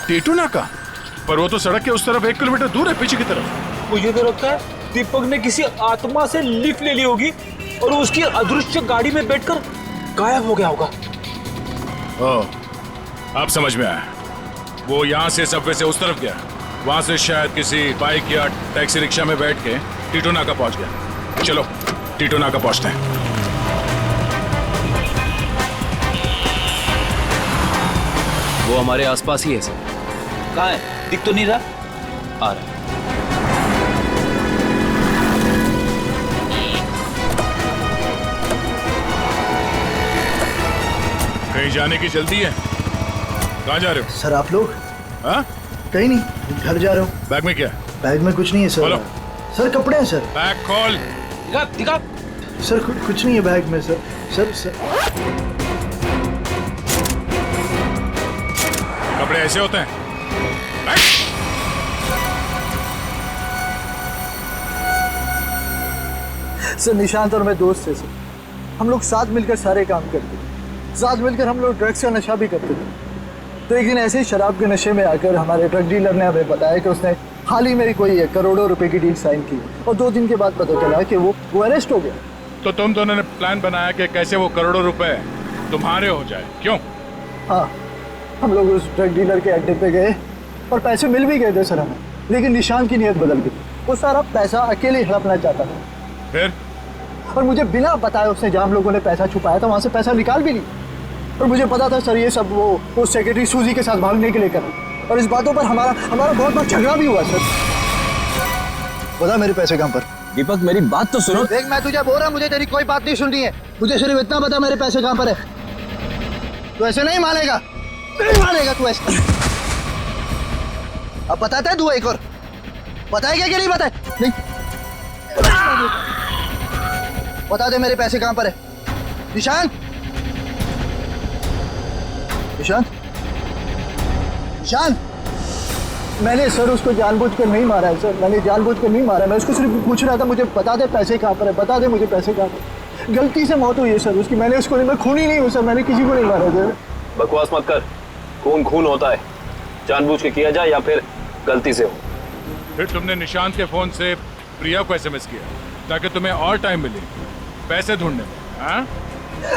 T2 नाका? पर वो तो सड़क के उस तरफ 1 किलोमीटर दूर है, पीछे की तरफ। मुझे तो लगता है दीपक ने किसी आत्मा से लिफ्ट ले ली होगी और उसकी अदृश्य गाड़ी में बैठकर गायब हो गया होगा। ओह, अब समझ में आया। वो यहाँ से सबवे से उस तरफ गया, वहां से शायद किसी बाइक या टैक्सी रिक्शा में बैठ के T2 नाका पहुंच गया। चलो T2 नाका पहुंचते हैं। वो हमारे आसपास ही है सर। कहाँ है? दिख तो नहीं रहा। आ रहा है। कहीं जाने की जल्दी है? कहाँ जा रहे हो? सर आप लोग? हाँ? कहीं नहीं, घर जा रहा हूँ। बैग में क्या? बैग में कुछ नहीं है सर। खोलो। सर कपड़े हैं सर। बैग खोल। दिखा दिखा। सर कुछ नहीं है बैग में सर। सर कपड़े ऐसे होते हैं? सर निशांत और मैं दोस्त थे सर, हम लोग साथ मिलकर सारे काम करते थे, साथ मिलकर हम लोग ड्रग्स का नशा भी करते थे। तो एक दिन ऐसे ही शराब के नशे में आकर हमारे ड्रग डीलर ने हमें बताया कि उसने हाल ही में कोई करोड़ों रुपए की डील साइन की और 2 दिन के बाद पता चला कि वो अरेस्ट हो गया। तो तुम दोनों ने प्लान बनाया कि कैसे वो करोड़ों रुपए तुम्हारे हो जाए, क्यों? हाँ, हम लोग उस ड्रग डीलर के अड्डे पे गए और पैसे मिल भी गए थे सर हमें, लेकिन निशान की नीयत बदल गई। वो सारा पैसा अकेले हड़पना चाहता था। फिर? और मुझे बिना बताए उसने जहाँ हम लोगों ने पैसा छुपाया था वहाँ से पैसा निकाल भी लिया। और मुझे पता था सर ये सब वो सेक्रेटरी सूजी के साथ भागने के लिए कर। और इस बातों पर हमारा बहुत बार झगड़ा भी हुआ सर। बता मेरे पैसे कहाँ पर? दीपक मेरी बात तो सुनो। देख मैं तुझे बोल रहा हूँ, मुझे तेरी कोई बात नहीं सुननी है। मुझे सिर्फ इतना बता मेरे पैसे कहाँ पर है। तू ऐसे नहीं मानेगा, नहीं मानेगा तू ऐसे। अब बताता है तू एक और बताएगा कि नहीं बताए? नहीं बता दे मेरे पैसे कहाँ पर है। निशांत, निशांत, निशांत। मैंने सर उसको जानबूझकर नहीं मारा है सर, मैंने जानबूझकर नहीं मारा है। मैं उसको सिर्फ पूछ रहा था मुझे बता दे पैसे कहाँ पर है, बता दे मुझे पैसे कहाँ पर। गलती से मौत हुई है सर उसकी, मैंने उसको नहीं, मैं खूनी नहीं हूँ सर, मैंने किसी को नहीं मारा सर। बकवास मत कर, खून खून होता है, जानबूझ के किया जाए या फिर गलती से हो। फिर तुमने निशांत के फोन से प्रिया को एसएमएस किया ताकि तुम्हें और टाइम मिले पैसे ढूंढने में?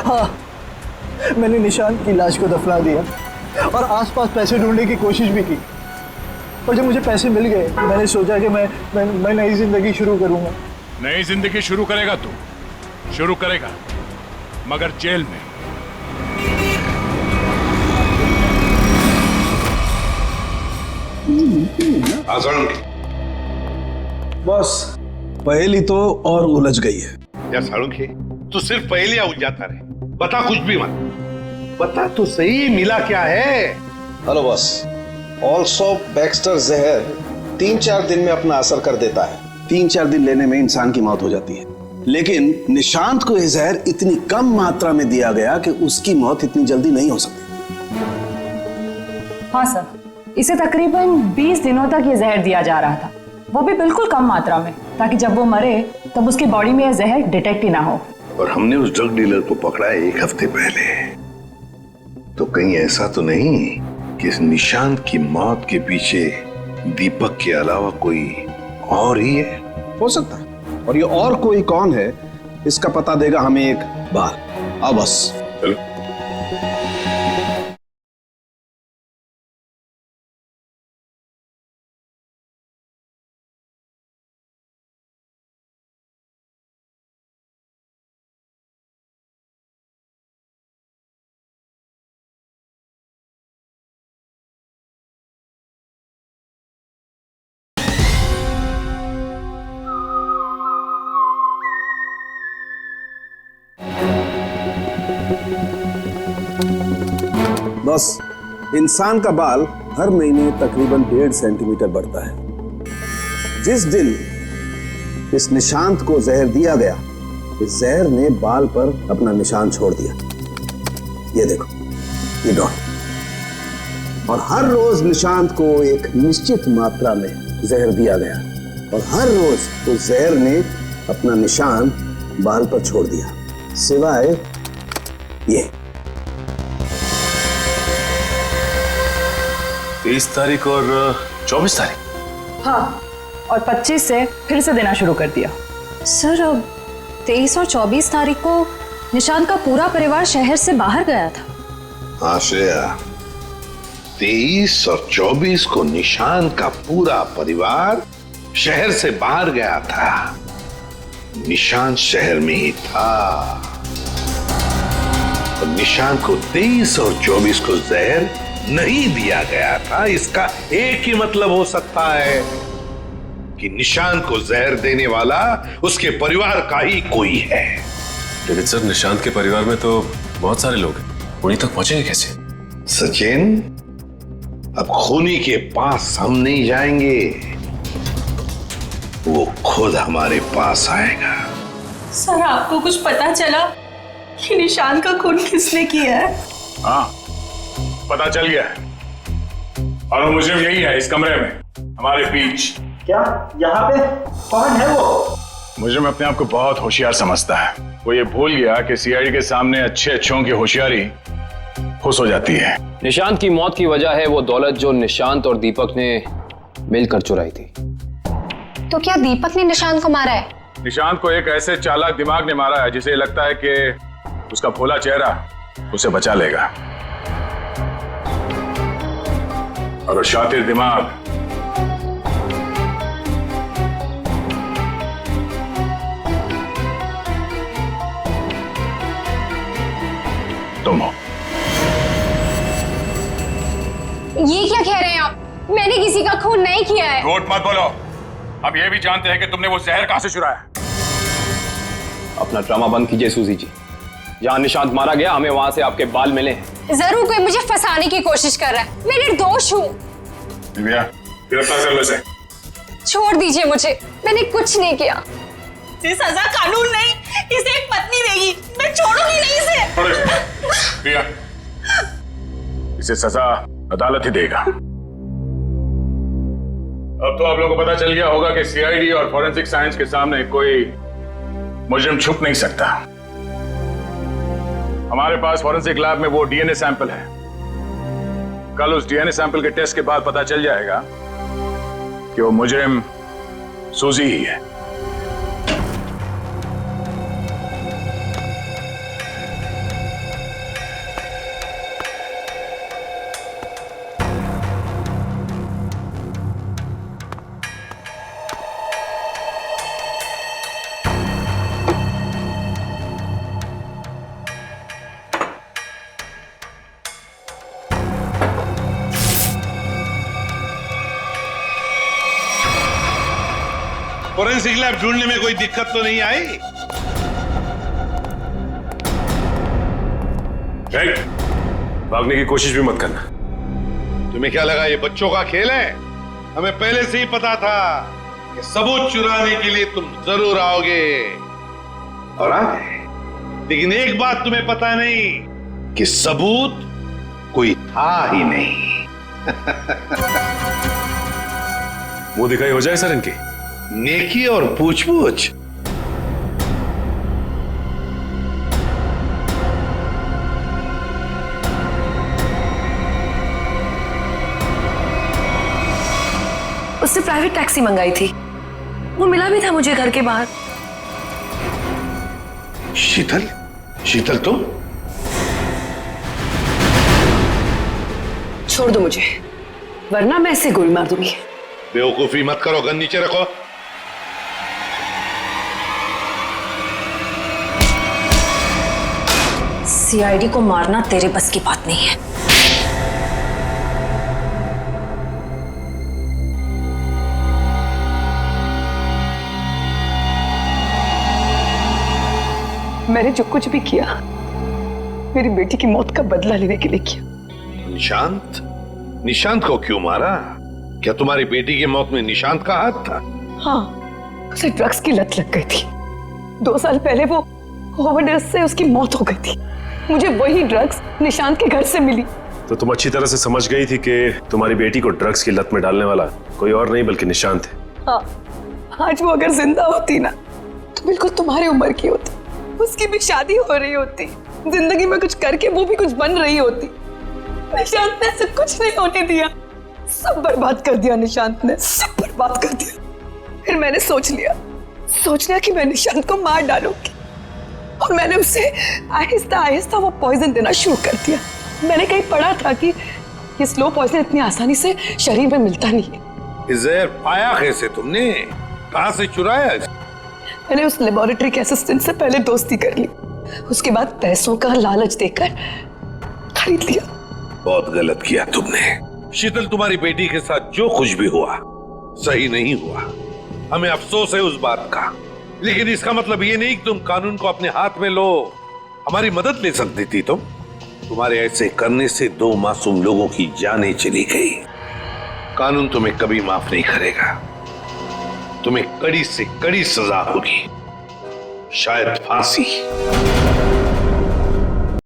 हाँ, मैंने निशांत की लाश को दफना दिया और आसपास पैसे ढूंढने की कोशिश भी की। और जब मुझे पैसे मिल गए मैंने सोचा कि मैं नई जिंदगी शुरू करूंगा। नई जिंदगी शुरू करेगा तू? शुरू करेगा मगर जेल में। बॉस पहेली तो और उलझ गई है। यार सालुंखे, तू सिर्फ पहेलियां उलझाता रहे, बता कुछ भी मत। बता तो सही मिला क्या है? हेलो बॉस, ऑल्सो बैक्स्टर जहर 3-4 दिन में अपना असर कर देता है। 3-4 दिन लेने में इंसान की मौत हो जाती है, लेकिन निशांत को यह जहर इतनी कम मात्रा में दिया गया कि उसकी मौत इतनी जल्दी नहीं हो सकती। हाँ सर, इसे तकरीबन 20 दिनों तक ये जहर दिया जा रहा था, वो भी बिल्कुल कम मात्रा में, ताकि जब वो मरे तब उसकी बॉडी में यह जहर डिटेक्ट ही ना हो। और हमने उस ड्रग डीलर को पकड़ा है 1 हफ्ते पहले, तो कहीं ऐसा तो नहीं कि इस निशांत की मौत के पीछे दीपक के अलावा कोई और ही है? हो सकता है, और ये और कोई कौन है इसका पता देगा हमें एक बार। आओ बस चलो। बस इंसान का बाल हर महीने तकरीबन 1.5 सेंटीमीटर बढ़ता है। जिस दिन इस निशांत को जहर दिया गया, इस जहर ने बाल पर अपना निशान छोड़ दिया। ये देखो, ये डॉट। और हर रोज निशांत को एक निश्चित मात्रा में जहर दिया गया और हर रोज उस जहर ने अपना निशान बाल पर छोड़ दिया, सिवाय ये 23 तारीख और 24 तारीख। हाँ, और 25 से फिर से देना शुरू कर दिया। सर, अब 23 और 24 तारीख को निशांत का पूरा परिवार शहर से बाहर गया था। हाँ श्रेया, 23 और 24 को निशांत का पूरा परिवार शहर से बाहर गया था। निशांत शहर में ही था और निशांत को 23 और 24 को जहर नहीं दिया गया था। इसका एक ही मतलब हो सकता है कि निशांत को जहर देने वाला उसके परिवार का ही कोई है। लेकिन सर, निशांत के परिवार में तो बहुत सारे लोग हैं, उन्हीं तक पहुंचेंगे कैसे? सचिन, अब खूनी के पास हम नहीं जाएंगे, वो खुद हमारे पास आएगा। सर, आपको कुछ पता चला कि निशांत का खून किसने किया है? हाँ, पता चल गया है और मुझे यही है इस कमरे में हमारे बीच। क्या यहाँ पे कौन है वो? मुझे में अपने आप को बहुत होशियार समझता है। वो ये भूल गया कि सीआईडी के सामने अच्छे अच्छों की होशियारी खुश हो जाती है। निशांत की मौत की वजह है वो दौलत जो निशांत और दीपक ने मिलकर चुराई थी। तो क्या दीपक ने निशांत को मारा है? निशांत को एक ऐसे चालाक दिमाग ने मारा है जिसे लगता है कि उसका भोला चेहरा उसे बचा लेगा, और शातिर दिमाग तुम हो। ये क्या कह रहे हैं आप? मैंने किसी का खून नहीं किया है। झूठ मत बोलो। हम ये भी जानते हैं कि तुमने वो जहर कहां से चुराया। अपना ड्रामा बंद कीजिए सूजी जी। जहां निशांत मारा गया हमें वहां से आपके बाल मिले हैं। जरूर कोई मुझे फंसाने की कोशिश कर रहा है। मैं निर्दोष हूँ। दिव्या, गिरफ्तार कर लो इसे। छोड़ दीजिए मुझे, मैंने कुछ नहीं किया। इसे सजा कानून नहीं, इसे एक पत्नी देगी। मैं छोड़ूंगी नहीं इसे। दिव्या, इसे सजा अदालत ही देगा। अब तो आप लोगों को पता चल गया होगा कि सीआईडी और फॉरेंसिक साइंस के सामने कोई मुजरिम छुप नहीं सकता। हमारे पास फॉरेंसिक लैब में वो डीएनए सैंपल है। कल उस डीएनए सैंपल के टेस्ट के बाद पता चल जाएगा कि वो मुजरिम सूजी ही है। फोरेंसिक लैब ढूंढने में कोई दिक्कत तो नहीं आई? भागने की कोशिश भी मत करना। तुम्हें क्या लगा ये बच्चों का खेल है? हमें पहले से ही पता था कि सबूत चुराने के लिए तुम जरूर आओगे और आ गए। लेकिन एक बात तुम्हें पता नहीं कि सबूत कोई था ही नहीं। मुंह दिखाई हो जाए सर इनकी। नेकी और पूछ-पूछ। उससे प्राइवेट टैक्सी मंगाई थी, वो मिला भी था मुझे घर के बाहर। शीतल? शीतल तुम? छोड़ दो मुझे, वरना मैं इसे गोली मार दूंगी। बेवकूफी मत करो, गन नीचे रखो। सीआईडी को मारना तेरे बस की बात नहीं है। मैंने जो कुछ भी किया मेरी बेटी की मौत का बदला लेने के लिए किया। निशांत? निशांत को क्यों मारा? क्या तुम्हारी बेटी की मौत में निशांत का हाथ था? हाँ, उसे ड्रग्स की लत लग गई थी। 2 साल पहले वो ओवरडोज से उसकी मौत हो गई थी। मुझे वही ड्रग्स निशांत के घर से मिली। तो तुम अच्छी तरह से समझ गई थी कि तुम्हारी बेटी को ड्रग्स की लत में डालने वाला कोई और नहीं बल्कि निशांत है। हाँ, आज वो अगर जिंदा होती ना तो बिल्कुल तुम्हारी उम्र की होती। उसकी भी शादी हो रही होती, जिंदगी में कुछ करके वो भी कुछ बन रही होती। निशांत ने ऐसा कुछ नहीं होने दिया, सब बर्बाद कर दिया निशांत ने, सब बर्बाद कर दिया। फिर मैंने सोच लिया कि मैं निशांत को मार डालूंगी और मैंने उसे आहिस्ता आहिस्ता वो पॉइजन देना शुरू कर दिया। मैंने कहीं पढ़ा था कि ये स्लो पॉइजन इतनी आसानी से शरीर में मिलता नहीं है। जहर पाया कैसे तुमने? कहां से चुराया? मैंने उस लेबोरेटरी के असिस्टेंट से पहले दोस्ती कर ली, उसके बाद पैसों का लालच देकर खरीद लिया। बहुत गलत किया तुमने। शीतल, तुम्हारी बेटी के साथ जो कुछ भी हुआ सही नहीं हुआ। हमें अफसोस है उस बात का, लेकिन इसका मतलब ये नहीं कि तुम कानून को अपने हाथ में लो। हमारी मदद ले सकती थी तुम। तुम्हारे ऐसे करने से 2 मासूम लोगों की जानें चली गई। कानून तुम्हें कभी माफ नहीं करेगा। तुम्हें कड़ी से कड़ी सजा होगी, शायद फांसी।